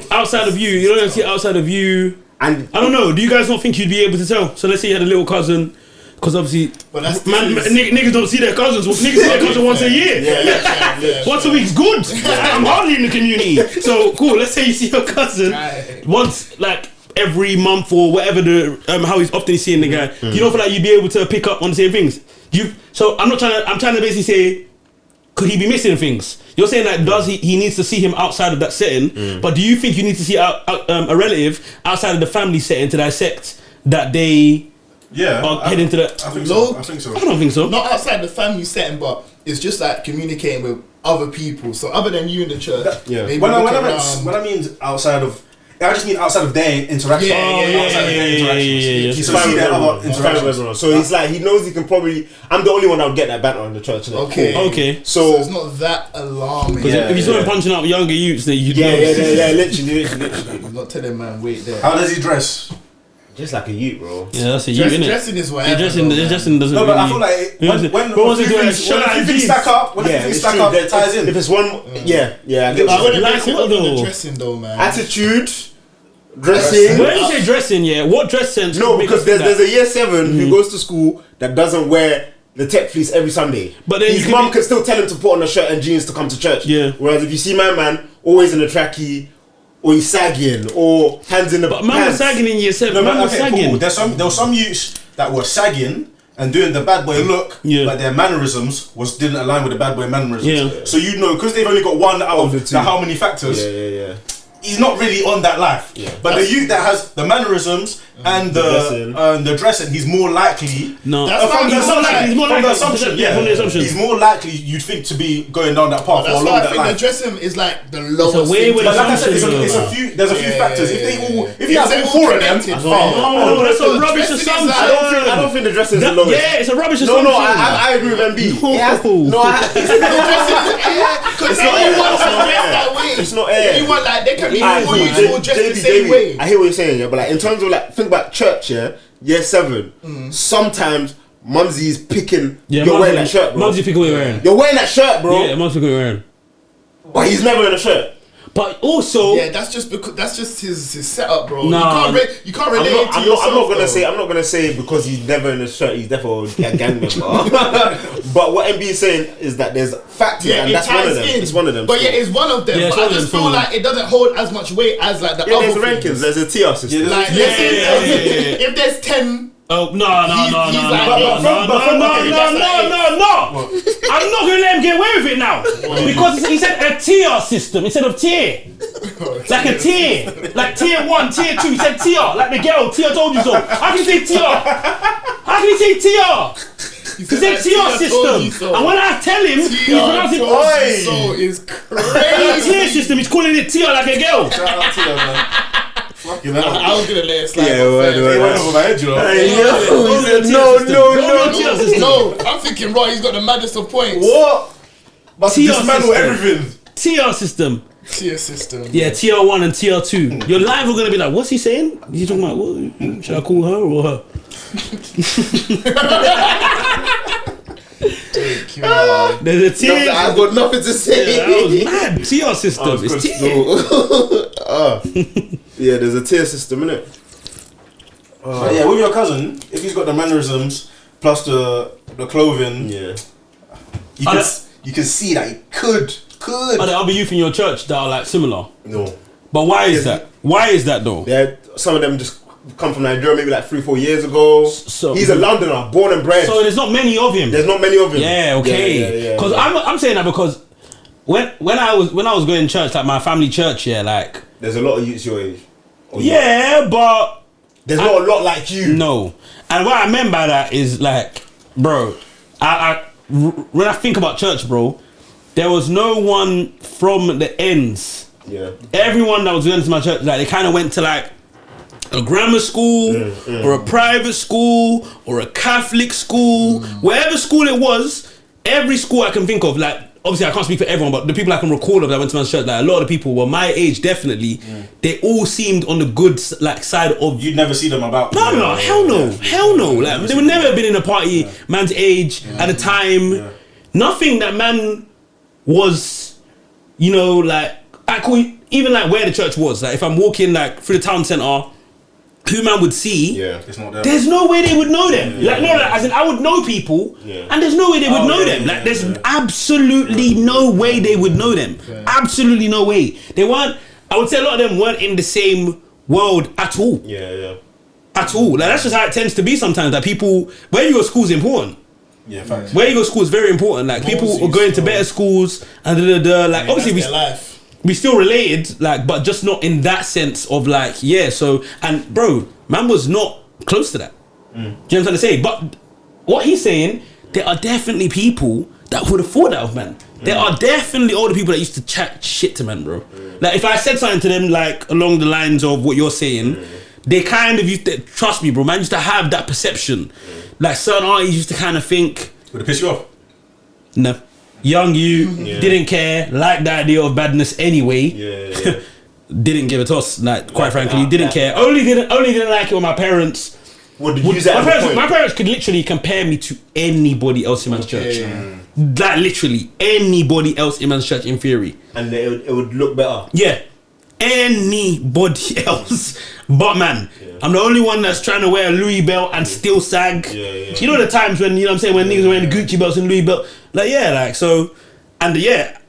Speaker 2: outside of you. You don't see outside of you.
Speaker 4: And
Speaker 2: I don't know. Do you guys not think you'd be able to tell? So let's say you had a little cousin, because obviously, niggas don't see their cousins. Niggas see their cousin once a year. Once a week's good. I'm hardly in the community. So cool. Let's say you see your cousin once, like, every month or whatever how he's often seeing the guy. Do you don't feel like you'd be able to pick up on the same things? So I'm trying to basically say, could he be missing things? You're saying that he needs to see him outside of that setting, but do you think you need to see a relative outside of the family setting to dissect that they are heading to that?
Speaker 6: I think so. I think so.
Speaker 2: I don't think so.
Speaker 1: Not outside the family setting, but it's just like communicating with other people. So other than you in the church, maybe
Speaker 6: when I mean outside of I just mean outside of their interaction. He's fine with other interactions.
Speaker 4: So he's like, he knows he can probably. I'm the only one that would get that banter in the church.
Speaker 2: Okay.
Speaker 1: So it's not that alarming.
Speaker 2: If you saw him punching up younger youths, then you'd
Speaker 4: know. Literally.
Speaker 1: He's not telling man, wait there.
Speaker 6: How does he dress?
Speaker 4: Just like a youth, bro.
Speaker 2: Yeah, that's a youth, innit?
Speaker 1: Dressing is whatever.
Speaker 2: Dressing doesn't.
Speaker 6: No, but I feel like when a few things stack up, it ties in.
Speaker 4: If it's one, I
Speaker 1: wouldn't like the dressing though, man.
Speaker 4: Attitude, dressing.
Speaker 2: When you say dressing, what dress sense?
Speaker 4: No, because there's a year 7 who goes to school that doesn't wear the tech fleece every Sunday.
Speaker 2: But then
Speaker 4: his mum can still tell him to put on a shirt and jeans to come to church.
Speaker 2: Yeah.
Speaker 4: Whereas if you see my man always in a trackie, or he's sagging, or hands in the pants.
Speaker 2: But man was sagging in year 7. Man was sagging.
Speaker 6: Cool. There were some youths that were sagging and doing the bad boy look, but their mannerisms didn't align with the bad boy mannerisms.
Speaker 2: Yeah.
Speaker 6: So you know, because they've only got one out of the how many factors. He's not really on that life. Yeah. But the youth that has the mannerisms and the dressing, he's more likely.
Speaker 2: No,
Speaker 6: from the assumption.
Speaker 2: From the assumption.
Speaker 6: He's more likely you'd think to be going down that path.
Speaker 1: That's why I think the dressing is like the lowest.
Speaker 2: But
Speaker 6: like I said, there's a few factors. If you have all 4 of them,
Speaker 2: no, that's a rubbish assumption.
Speaker 4: I don't think the dressing is the lowest.
Speaker 2: Yeah, it's a rubbish assumption.
Speaker 4: No, I agree with MB. It's not air.
Speaker 1: You want like they can be all dressed the same way.
Speaker 4: I hear what you're saying, but like in terms of like think about church, year 7. Sometimes Mumsy's picking. You're wearing that shirt, bro.
Speaker 2: Mumsy picking what you're wearing.
Speaker 4: You're wearing that shirt, bro.
Speaker 2: Yeah, Mumsy picking what you're wearing.
Speaker 4: But he's never in a shirt.
Speaker 2: But also,
Speaker 1: that's just his setup, bro.
Speaker 2: No,
Speaker 1: you can't relate it to yourself.
Speaker 4: I'm not gonna say because he's never in a shirt, he's definitely a gang member. But what MB is saying is that there's factors, and that's one of them. It's one of them.
Speaker 1: But it's one of them.
Speaker 2: Yeah,
Speaker 1: but I just feel like it doesn't hold as much weight as like the other.
Speaker 4: There's rankings. There's a tier system.
Speaker 1: Like, if there's 10.
Speaker 2: Oh no! I'm not gonna let him get away with it now because he said a tier system instead of tier, like a tier, like tier 1, tier 2. He said tier, like the girl. Tier told you so. How can you say tier? How can you say tier? He said tier system, and when I tell him, he's pronouncing oi.
Speaker 1: So is crazy.
Speaker 2: Tier system. He's calling it tier like a girl.
Speaker 6: Shout out to you, man.
Speaker 1: You know, I was gonna let it slide.
Speaker 4: Yeah,
Speaker 6: went over my head, you know.
Speaker 1: No, I'm thinking, right, he's got the maddest of points.
Speaker 6: What? But
Speaker 2: Tier
Speaker 6: dismantle everything.
Speaker 2: Tier system.
Speaker 1: Tier system.
Speaker 2: Yeah, tier 1 and tier 2. Your live are gonna be like, what's he saying? He's talking about what? Should I call her or her? There's a tier.
Speaker 4: I've got nothing to say.
Speaker 2: Yeah, that was mad. Tier system. It's tier.
Speaker 4: Yeah, there's a tier system, innit?
Speaker 6: Yeah, with your cousin, if he's got the mannerisms plus the clothing, you can see that he could.
Speaker 2: Are there other youth in your church that are like similar?
Speaker 4: No.
Speaker 2: But why is that? Why is that though?
Speaker 4: Yeah, some of them just come from Nigeria maybe like 3-4 years ago.
Speaker 2: So
Speaker 4: he's a Londoner, born and bred.
Speaker 2: So there's not many of him.
Speaker 4: There's not many of him.
Speaker 2: Yeah, okay. Because I'm saying that because when I was going to church, like my family church, like
Speaker 4: there's a lot of youths your age.
Speaker 2: Yeah, but
Speaker 4: there's not a lot like you.
Speaker 2: No, and what I meant by that is like, bro, when I think about church, bro, there was no one from the ends.
Speaker 4: Yeah.
Speaker 2: Everyone that was going to my church, like they kind of went to like a grammar school or a private school or a Catholic school, wherever school it was. Every school I can think of, like. Obviously, I can't speak for everyone, but the people I can recall of that went to my church, like a lot of the people were my age, definitely. They all seemed on the good like side of.
Speaker 6: You'd never see them about.
Speaker 2: No, hell no. Like they would never have been in a party man's age at a time. Yeah. Nothing that man was, like even like where the church was. Like if I'm walking like through the town centre. Who man would see?
Speaker 6: Yeah, it's not them.
Speaker 2: There's no way they would know them. As in I would know people, and there's no way they would know them. Like there's absolutely no way they would know them. Absolutely no way. They weren't. I would say a lot of them weren't in the same world at all.
Speaker 4: Yeah.
Speaker 2: At all. Like that's just how it tends to be sometimes. Like people, where you go to school is important.
Speaker 6: Yeah, facts.
Speaker 2: Where you go to school is very important. Like people are going to better schools and Like obviously we. We still related, like, but just not in that sense of like, so, and bro, man was not close to that. Do you know what I'm trying to say? But what he's saying, there are definitely people that would have thought that of, man. There are definitely older people that used to chat shit to man, bro. Like if I said something to them like along the lines of what you're saying, they kind of used to, trust me, bro, man used to have that perception. Like certain artists used to kind of think,
Speaker 6: would it piss you off?
Speaker 2: No. Young you, didn't care, liked the idea of badness anyway. Didn't give a toss, like quite frankly, didn't care. Only didn't like it with my parents.
Speaker 4: What did you use that
Speaker 2: my parents could literally compare me to anybody else in man's church. Like literally anybody else in man's church in theory.
Speaker 4: And it would look better.
Speaker 2: Yeah. Anybody else but man. I'm the only one that's trying to wear a Louis belt and still sag. You know the times when, you know what I'm saying, when niggas are wearing Gucci belts and Louis belt. Like so, and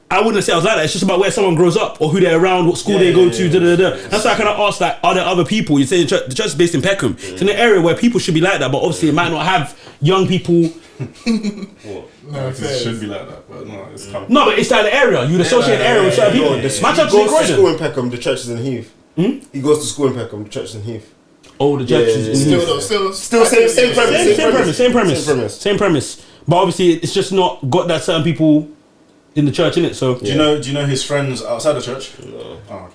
Speaker 2: I wouldn't say I was like that. It's just about where someone grows up or who they're around, what school they go to. That's why I kind of asked, like, are there other people? You say the church is based in Peckham. It's in an area where people should be like that, but obviously it might not have young people.
Speaker 6: No, it should be like that, but no, it's coming.
Speaker 2: No, but it's like the area. You'd associate the area with certain people. My church
Speaker 4: goes to school in Peckham. The church is in Heath. He goes to school in Peckham. The church is in Heath.
Speaker 2: Oh, the church is in Heath.
Speaker 4: Still
Speaker 2: Same premise. But obviously, it's just not got that certain people in the church, innit? So
Speaker 6: do you know his friends outside the church? No. Oh,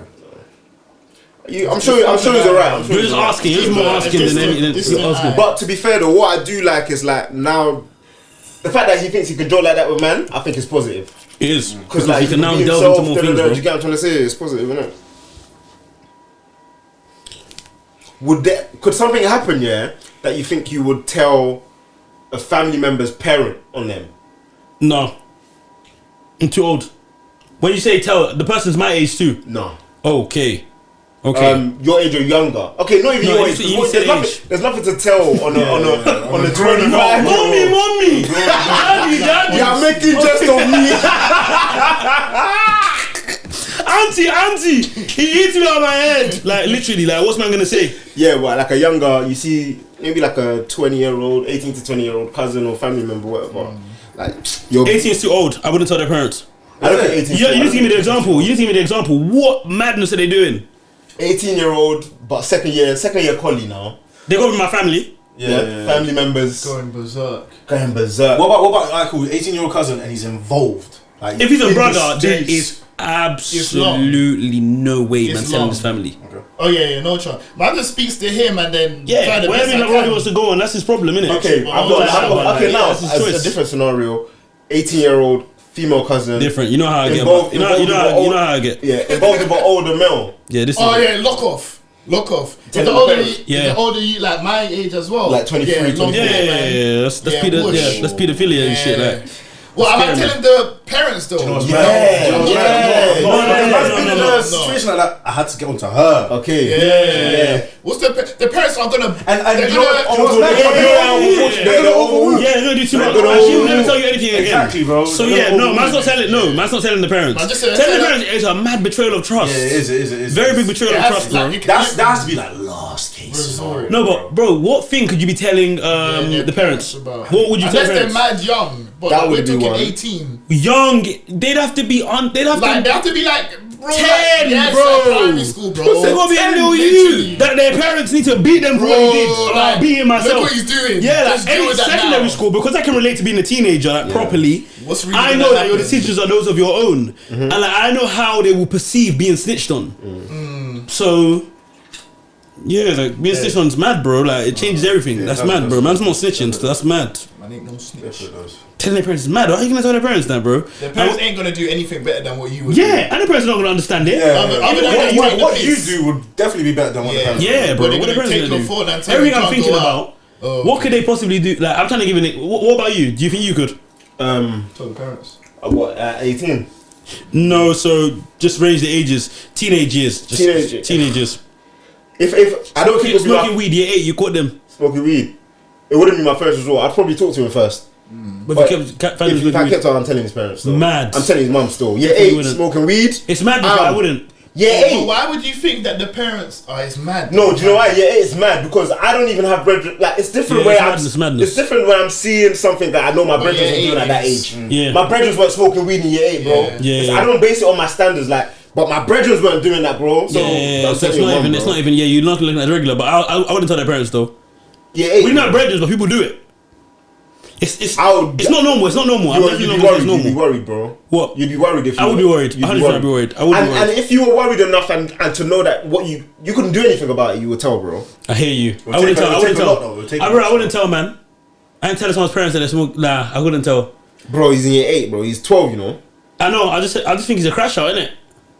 Speaker 6: okay.
Speaker 4: I'm sure he's alright.
Speaker 2: You're just asking. You're just more asking than anything.
Speaker 4: But to be fair though, what I do like is like now, the fact that he thinks he can joke like that with man, I think is positive.
Speaker 2: It is
Speaker 4: because like
Speaker 2: he can now delve into more things, bro.
Speaker 4: Do you get what I'm trying to say? It's positive, isn't it? Could something happen, that you think you would tell a family member's parent on them?
Speaker 2: No. I'm too old. When you say tell, the person's my age too?
Speaker 4: No.
Speaker 2: Okay.
Speaker 4: Your age or younger. Okay, not even your age. There's nothing to tell on a 25.
Speaker 2: Mommy. Daddy.
Speaker 4: You're making jest of me.
Speaker 2: Auntie. He hits me on my head. Like literally, like what's man gonna say?
Speaker 4: Yeah, well, like a younger, you see, maybe like a 20-year-old, 18 to 20-year-old cousin or family member, whatever. Like, 18
Speaker 2: is too old. I wouldn't tell their parents.
Speaker 4: I don't think 18.
Speaker 2: You need to give me the example. What madness are they doing?
Speaker 4: 18-year-old, but second year collie now.
Speaker 2: They go with my family.
Speaker 4: Yeah. Family members
Speaker 1: going berserk.
Speaker 4: What
Speaker 6: about like 18-year-old cousin and he's involved? Like,
Speaker 2: if he's a brother, there is absolutely no way man telling his family.
Speaker 6: Okay.
Speaker 1: Oh yeah, no chance. Man just speaks to him and then
Speaker 2: wherever he wants to go, and that's his problem, innit?
Speaker 4: Okay, now as a different scenario, 18-year-old female cousin.
Speaker 2: Different. You know how I get. You know how I get.
Speaker 4: Yeah, involved with an older male.
Speaker 2: Yeah, this.
Speaker 1: Lock off. The older you, like my age as well.
Speaker 4: Like 23.
Speaker 2: Yeah. That's pedophilia and shit. Like.
Speaker 1: Well, am I telling the parents though?
Speaker 6: No.
Speaker 1: Situation
Speaker 6: like that, I had to get onto her.
Speaker 4: Okay.
Speaker 1: Yeah. What's the parents are gonna
Speaker 6: and
Speaker 1: they're
Speaker 6: gonna
Speaker 2: do too much. She will never tell you anything again.
Speaker 6: Exactly, bro.
Speaker 2: So man's not telling the parents. Telling the parents is a mad betrayal of trust.
Speaker 6: Yeah, it is.
Speaker 2: Very big betrayal of trust, bro.
Speaker 6: That has to be like last case.
Speaker 2: No, but bro, what thing could you be telling the parents? What would you tell parents?
Speaker 1: Unless they're mad young. But
Speaker 4: that
Speaker 1: we're talking
Speaker 2: 18. Young, they'd have to be on. They have
Speaker 1: to be like
Speaker 2: 10,
Speaker 1: bro.
Speaker 2: Like
Speaker 1: primary school, bro.
Speaker 2: They're gonna be a little you that their parents need to beat them for what he did. Like beating myself.
Speaker 1: Look what he's doing.
Speaker 2: Yeah, like any secondary school, because I can relate to being a teenager properly. I know that your decisions are those of your own, and like I know how they will perceive being snitched on. So. Yeah, like being snitched on's mad, bro. Like it changes everything. That's mad, bro. Man's not snitching, so that's mad.
Speaker 1: Man ain't no snitch.
Speaker 2: Telling their parents is mad. How are you gonna tell their parents that, bro?
Speaker 1: Their parents ain't gonna do anything better than what you would.
Speaker 2: Yeah, and the parents are not gonna understand it.
Speaker 6: What you do would definitely be better than what the parents do.
Speaker 2: Yeah, bro. What the parents gonna do? Everything I'm thinking about. What could they possibly do? Like I'm trying to give it. What about you? Do you think you could?
Speaker 1: Tell the parents.
Speaker 4: What? 18?
Speaker 2: No, so just range the ages. Teenage years. Teenagers.
Speaker 4: If I don't think
Speaker 2: smoking weed, you're 8, you caught them
Speaker 4: smoking weed, it wouldn't be my first resort. I'd probably talk to him first.
Speaker 2: But if
Speaker 4: I kept on, I'm telling his parents still.
Speaker 2: Mad.
Speaker 4: I'm telling his mum still. Yeah, 8 smoking weed.
Speaker 2: It's mad, but I wouldn't.
Speaker 4: Yeah, 8.
Speaker 1: But why would you think that the parents are? It's mad.
Speaker 4: No, do you know why? Yeah, 8 is mad because I don't even have brethren. Like it's different where it's different when I'm seeing something that I know my brethren are doing at that age.
Speaker 2: Yeah,
Speaker 4: my brethren weren't smoking weed in year 8, bro. Yeah. I don't base it on my standards, like. But my brethren weren't doing that, bro. So
Speaker 2: it's not even. Yeah, you're not looking at regular. But I wouldn't tell their parents though.
Speaker 4: Yeah, 8.
Speaker 2: We're not brethren, but people do it. It's not normal. It's not normal. I'm definitely not
Speaker 4: worried.
Speaker 2: it's normal.
Speaker 4: You'd be worried, bro.
Speaker 2: What?
Speaker 4: You'd be worried if you.
Speaker 2: I would be worried. 100% I'd be worried. I would be worried.
Speaker 4: And if you were worried enough and to know that what you couldn't do anything about it, you would tell, bro.
Speaker 2: I hear you. I wouldn't tell. I wouldn't tell, man. I didn't tell someone's parents that they smoke. Nah, I wouldn't tell.
Speaker 4: Bro, he's in year 8, bro. He's 12, you know.
Speaker 2: I know. I just think he's a crash out, innit?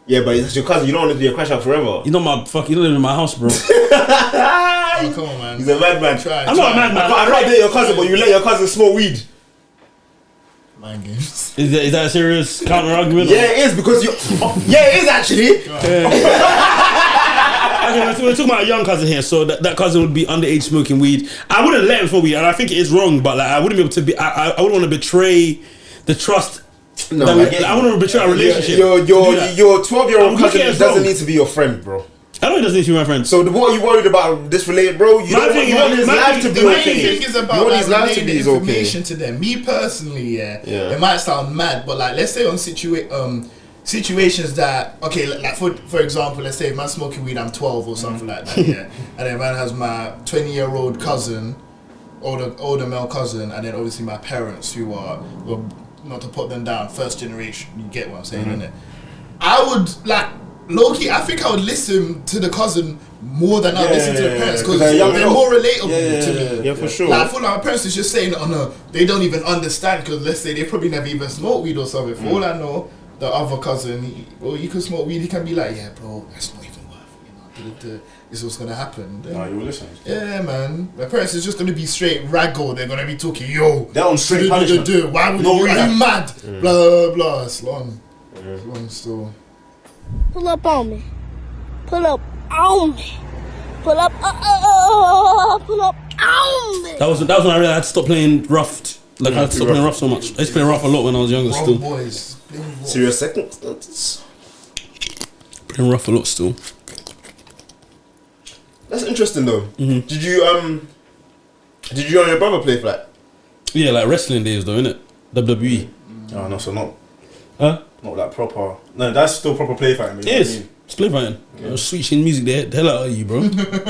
Speaker 4: Yeah, but it's your cousin. You don't want to be a crash out forever.
Speaker 2: You know my fuck. You don't live in my house, bro.
Speaker 1: Oh, come on, man.
Speaker 4: He's a madman.
Speaker 2: I'm not a madman.
Speaker 4: I can't date your cousin, but you let your cousin smoke weed.
Speaker 1: Mind games.
Speaker 2: Is that a serious counter argument?
Speaker 4: Yeah, it is because you. Yeah, it is actually.
Speaker 2: Okay, we're talking about a young cousin here, so that cousin would be underage smoking weed. I wouldn't let him smoke weed, and I think it is wrong. But like, I wouldn't be able to be. I wouldn't want to betray the trust.
Speaker 4: No,
Speaker 2: I wouldn't want to betray our relationship.
Speaker 4: Your 12-year-old cousin doesn't need to be your friend, bro.
Speaker 2: I know he doesn't need to be my friend.
Speaker 4: So what are you worried about this related, bro? You want his life to be
Speaker 1: My
Speaker 4: okay.
Speaker 1: thing is about like relaying the information to them. Me personally, it might sound mad, but like let's say on situations that like for example, let's say if man's smoking weed, I'm 12 or something like that, and then man has my 20-year-old cousin, older male cousin, and then obviously my parents who are, well, not to put them down, first generation. You get what I'm saying, innit? I would like. Low-key, I think I would listen to the cousin more than I would listen to the parents because they're more relatable to me.
Speaker 4: Yeah, for sure.
Speaker 1: Like, I feel like my parents is just saying, oh no, they don't even understand because let's say they probably never even smoked weed or something. For all I know, the other cousin, you could smoke weed, he can be like, yeah, bro, that's not even worth it. This is what's going to happen. Then,
Speaker 6: you will listen.
Speaker 1: Yeah, man. My parents is just going to be straight raggle. They're going to be talking, yo.
Speaker 6: They're on straight punishment.
Speaker 1: Why would you? Are you mad? Blah, blah, blah. It's long. It's long still.
Speaker 7: Pull up on me. Pull up on me. Pull up. Pull up on me.
Speaker 2: That was when I realized I had to stop playing rough. Like I had to stop playing rough so much. I used to play rough a lot when I was younger. Still.
Speaker 1: Boys.
Speaker 4: Serious second.
Speaker 2: Playing rough a lot still.
Speaker 4: That's interesting though. Mm-hmm. Did you and your brother play flag?
Speaker 2: Yeah, like wrestling days though, innit? WWE.
Speaker 6: Oh no, so not.
Speaker 2: Huh?
Speaker 6: Not like proper. No, that's still proper play fighting.
Speaker 2: Yes, it's play fighting. I was switching music there. The hell out of you, bro.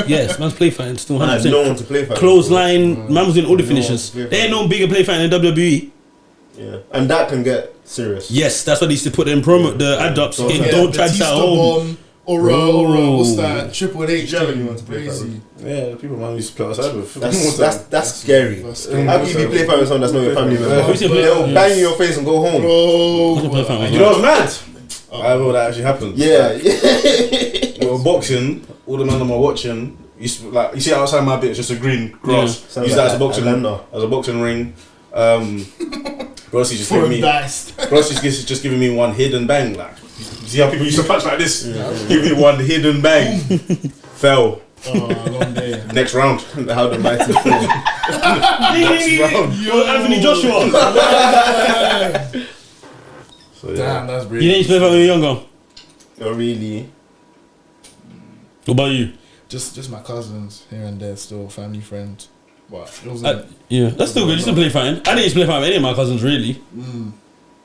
Speaker 2: Yes, man's play fighting still 100%.
Speaker 4: No one to play fighting.
Speaker 2: Clothesline, man was doing all the finishes. There ain't no bigger play fighting than WWE.
Speaker 4: Yeah, and that can get serious.
Speaker 2: Yes, that's what they used to put in promo, the ad-ups. Don't try this at home.
Speaker 1: Or what's that? Triple H. Crazy.
Speaker 6: Yeah, people man used to play outside with.
Speaker 4: That's scary. How can you be play fighting with someone that's not your family member? They'll bang you in your face and go home.
Speaker 6: You know what's mad? I know that actually happened.
Speaker 4: Yeah.
Speaker 6: We were boxing. All the men that were watching. You see outside my bit, it's just a green grass.
Speaker 4: Yeah.
Speaker 6: Use that as a boxing ring. Brosy's just giving me one hidden bang. Like, see how people used to punch like this? Give me one hidden bang. Fell.
Speaker 1: Long day.
Speaker 6: Next round.
Speaker 4: How the mighty fall.
Speaker 2: Next round. Anthony Joshua.
Speaker 1: So, damn, that's brilliant.
Speaker 2: You didn't play fight when you were younger?
Speaker 4: Not really.
Speaker 2: What about you?
Speaker 1: Just my cousins here and there, still family friends. But
Speaker 2: yeah, that's still good. You still play fighting. I didn't play fighting with any of my cousins really.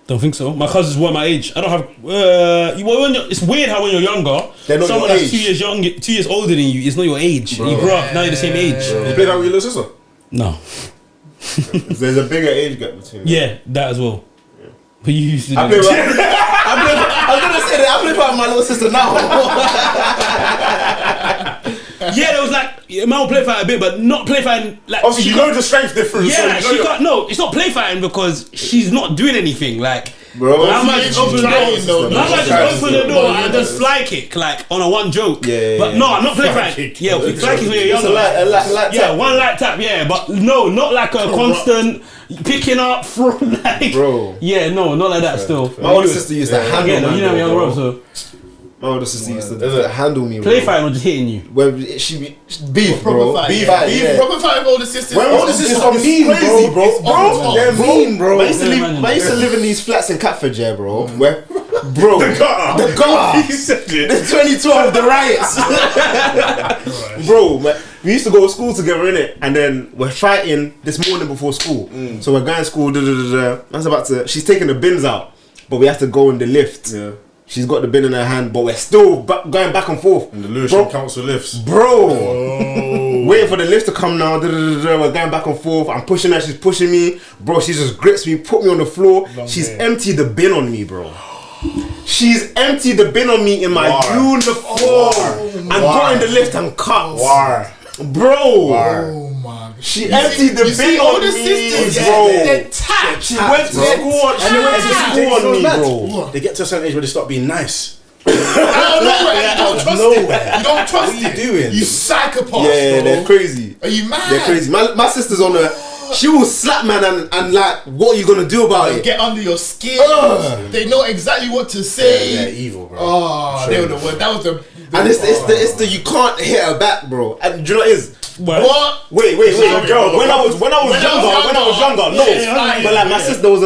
Speaker 2: Don't think so. My cousins were my age. I don't have. It's weird how when you're younger, someone that's 2 years young, 2 years older than you is not your age. Bro. You grew up, now you're the same age.
Speaker 6: You played out with your little sister?
Speaker 2: No.
Speaker 4: There's a bigger age gap between them.
Speaker 2: Yeah, that as well. Yeah. But you used to.
Speaker 4: I was gonna say that I play fight with my little sister now.
Speaker 2: Yeah, there was like man will play fight a bit, but not play fighting like.
Speaker 6: Obviously, you know the strength difference.
Speaker 2: Yeah, so no, it's not play fighting because she's not doing anything. Like,
Speaker 4: bro,
Speaker 2: I might just open the door and just fly kick like on a one joke.
Speaker 4: Yeah,
Speaker 2: but no, I'm not play fighting. Yeah, fly kick when you're younger. One light tap. Yeah, but no, not like a constant picking up from like.
Speaker 4: Bro.
Speaker 2: Yeah, no, not like that. Still,
Speaker 4: my older sister used to handle me.
Speaker 2: You know, young bro, so.
Speaker 4: My older sister used to handle me.
Speaker 2: Play fighting or just hitting you?
Speaker 4: Well, she be beef, bro. Beef,
Speaker 1: proper fight with older sisters.
Speaker 4: Older sisters are mean, bro. They're mean, bro. I used to live in these flats in Catford, yeah, bro. Where, bro, the gutter. The 2012, the riots, bro. Man, we used to go to school together, innit? And then we're fighting this morning before school. So we're going to school. That's about to. She's taking the bins out, but we have to go in the lift. Yeah. She's got the bin in her hand, but we're still going back and forth.
Speaker 6: And the Lewisham Council lifts.
Speaker 4: Bro! Waiting for the lift to come now. We're going back and forth. I'm pushing her, she's pushing me. Bro, she just grips me, put me on the floor. She's emptied the bin on me, bro. She's emptied the bin on me in my uniform. And got in the lift and cut. Bro!
Speaker 1: Oh my God.
Speaker 4: She emptied the bin on me, bro. She went to school on me, bro.
Speaker 6: They get to a certain age where they start being nice.
Speaker 1: You don't trust
Speaker 6: What are you doing?
Speaker 1: You psychopath.
Speaker 4: Yeah,
Speaker 1: bro.
Speaker 4: they're crazy.
Speaker 1: Are you mad?
Speaker 4: They're crazy. My sister's on her. She will slap man and like, what are you gonna do about it?
Speaker 1: Get under your skin. They know exactly what to say.
Speaker 6: Yeah, they're evil, bro.
Speaker 1: Oh, they were the one. That was the.
Speaker 4: And it's the you can't hit her back, bro. And do you know what it is?
Speaker 1: What?
Speaker 4: Wait, girl. When I was younger, no. But like my sister was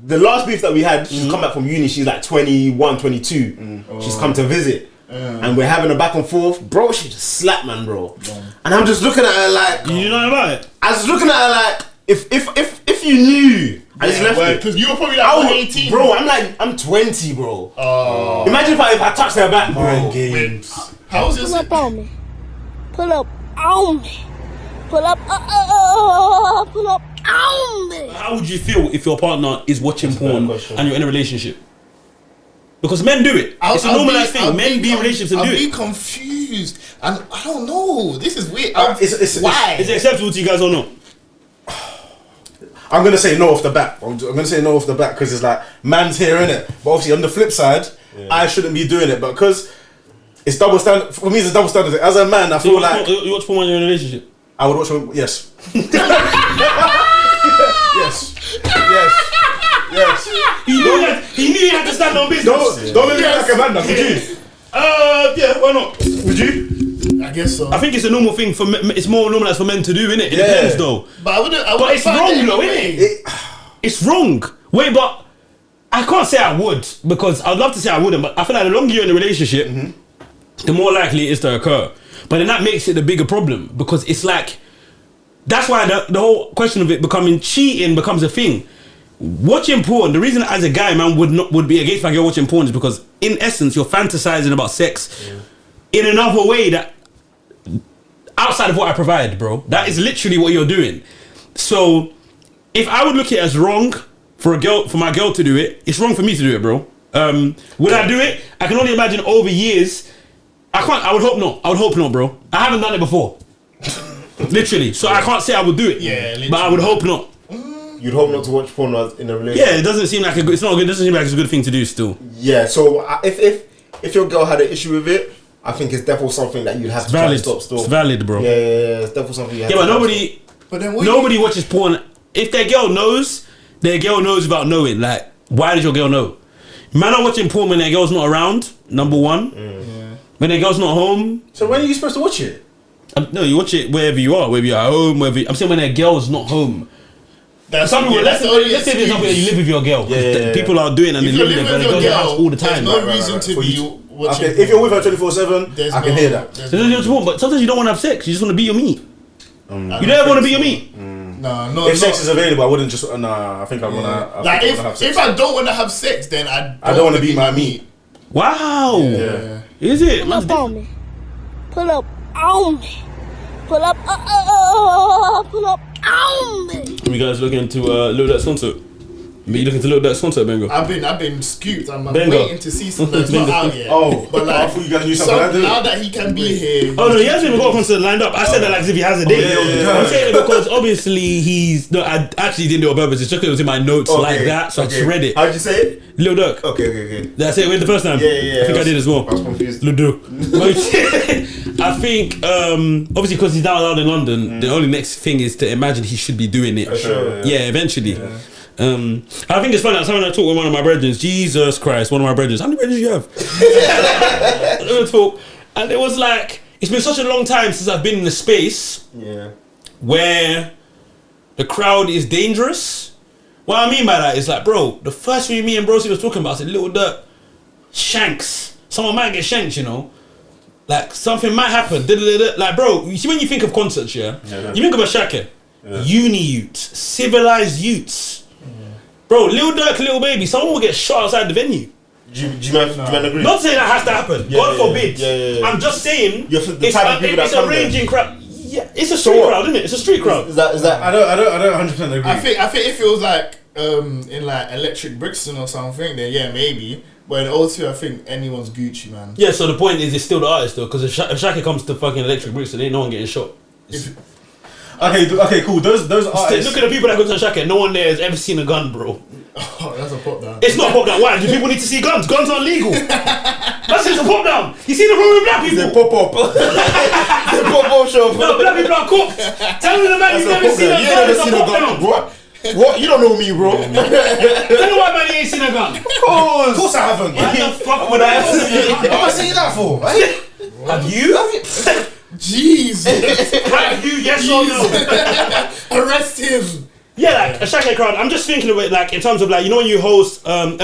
Speaker 4: the last beef that we had. She's come back from uni. She's like 21, 22. She's come to visit. And we're having a back and forth, bro. She just slapped man, bro. And I'm just looking at her like,
Speaker 2: You know about it?
Speaker 4: I was looking at her like, if you knew, I just left it.
Speaker 1: Because you were probably like 18,
Speaker 4: bro. I'm 20, bro. Imagine if I touched her back, bro.
Speaker 1: How was this?
Speaker 7: Pull up on me. Pull up on me. Pull up. Pull up on me.
Speaker 2: How would you feel if your partner is watching porn and you're in a relationship? Because men do it. It's a normalized thing. Men be in relationships and do it.
Speaker 1: I'll be confused. And I don't know. This is weird.
Speaker 6: Why?
Speaker 2: Is it acceptable to you guys or not?
Speaker 6: I'm gonna say no off the bat. I'm gonna say no off the bat because it's like man's here, innit? But obviously on the flip side, I shouldn't be doing it. But because it's double standard for me, it's a double standard. As a man, I feel like
Speaker 2: you watch porn when you're in a relationship.
Speaker 6: I would watch porn. Yes. Yes.
Speaker 2: He knew he had to stand on business.
Speaker 6: Don't make me like a man, would you?
Speaker 2: Yeah, why not?
Speaker 6: Would you?
Speaker 1: I guess so.
Speaker 2: I think it's a normal thing for men. It's more normalized for men to do, innit? It depends though.
Speaker 1: But I wouldn't.
Speaker 2: But it's wrong, though, innit? It's wrong. Wait, but I can't say I would because I'd love to say I wouldn't, but I feel like the longer you're in a relationship, the more likely it is to occur. But then that makes it the bigger problem because it's like that's why the whole question of it becoming cheating becomes a thing. Watching porn, the reason as a guy, man, would be against my girl watching porn is because in essence you're fantasizing about sex in another way that outside of what I provide, bro. That is literally what you're doing. So if I would look at it as wrong for my girl to do it, it's wrong for me to do it, bro. Would I do it? I can only imagine over years. I would hope not. I would hope not, bro. I haven't done it before. Literally. So I can't say I would do it.
Speaker 1: Yeah, literally.
Speaker 2: But I would hope not.
Speaker 4: You'd hope not to watch porn in a relationship.
Speaker 2: Yeah, it doesn't seem like it's not good. It doesn't seem like it's a good thing to do still.
Speaker 4: Yeah, so if your girl had an issue with it, I think it's definitely something that you'd have to try to stop still.
Speaker 2: It's valid, bro.
Speaker 4: Yeah, it's definitely something you have to
Speaker 2: but
Speaker 4: stop.
Speaker 2: nobody watches porn. If their girl knows without knowing. Like, why does your girl know? Man are watching porn when their girl's not around, number one. When their girl's not home.
Speaker 6: So when are you supposed to watch it?
Speaker 2: No, you watch it wherever you are, whether you're at home, I'm saying when their girl's not home. Let's say for example you live with your girl. People are doing and they live with their girls in the house all the time.
Speaker 1: There's no reason to be watching.
Speaker 6: Okay, if you're with her 24/7, I can hear that.
Speaker 2: But sometimes you don't want to have sex. You just want to beat your meat. You don't ever want to beat your meat.
Speaker 1: No.
Speaker 6: If sex is available, I wouldn't just. I think I'm gonna.
Speaker 1: Like if I don't want to have sex, then I
Speaker 6: don't want to beat my meat.
Speaker 2: Wow.
Speaker 6: Yeah.
Speaker 2: Is it?
Speaker 7: Pull up on me. Pull up on me. Pull up. Pull up on me.
Speaker 2: Are you guys looking to load that sponsor? Are you looking to load that sponsor, Bengo?
Speaker 1: I've been scooped. I'm waiting to see something that's not out yet.
Speaker 6: But like, I thought you guys knew something.
Speaker 1: Now that he can be here.
Speaker 2: Oh no, he hasn't even got a concert lined up. I said that like as if he has a date. I'm saying it because obviously I actually didn't do it on purpose. It's just because it was in my notes like that, so I just read it.
Speaker 4: How'd you say it?
Speaker 2: Lil Durk.
Speaker 4: Okay.
Speaker 2: That's it. Wait, the first time.
Speaker 4: Yeah.
Speaker 2: I think I did as well.
Speaker 4: I was confused.
Speaker 2: Lil Durk. I think obviously because he's down in London, the only next thing is to imagine he should be doing it. Yeah, eventually. I think it's funny that someone I talked with one of my brethren, Jesus Christ, one of my brethren. How many brethren do you have? Talk, and it was like it's been such a long time since I've been in a space where the crowd is dangerous. What I mean by that is like, bro, the first thing me and Brosi was talking about, I said, Little Durk, shanks. Someone might get shanked, you know. Like something might happen. Like, bro, you see when you think of concerts, you think of a shaka, uni youths, civilized youths. Bro, Lil Durk, Lil Baby, someone will get shot outside the venue.
Speaker 4: Do you man agree?
Speaker 2: Not saying that has to happen. God forbid.
Speaker 4: Yeah.
Speaker 2: I'm just saying
Speaker 4: the type of people that
Speaker 2: it's
Speaker 4: come
Speaker 2: a ranging crowd. Yeah, it's a
Speaker 4: So
Speaker 2: street
Speaker 4: what?
Speaker 2: crowd, isn't it? It's a street crowd.
Speaker 4: Is that?
Speaker 6: I don't 100% agree.
Speaker 1: I think if it was like in like Electric Brixton or something, then yeah, maybe. But also, I think anyone's Gucci, man.
Speaker 2: Yeah, so the point is, it's still the artist though, because if Shaka comes to fucking Electric Brixton, ain't no one getting shot.
Speaker 6: Okay, cool. Those artists.
Speaker 2: Look at the people that go to Shaka. No one there has ever seen a gun, bro.
Speaker 1: Oh, that's a pop down.
Speaker 2: It's not a pop down. Why? Do people need to see guns? Guns aren't legal. That's just a pop down. You see the problem with black people?
Speaker 4: They pop up. They pop up show.
Speaker 2: No, black people are cooked. Tell me the man you've never seen a gun. It's a pop down.
Speaker 4: What? You don't know me, bro.
Speaker 2: Tell me why man you ain't seen a gun.
Speaker 6: Of course I haven't.
Speaker 2: Why the fuck would I?
Speaker 6: What am I saying that for?
Speaker 2: Have you?
Speaker 1: Jesus.
Speaker 2: Have you? Yes or no?
Speaker 1: Arrest him.
Speaker 2: Yeah, like a Shaka crowd. I'm just thinking of it like in terms of like, you know when you host imagine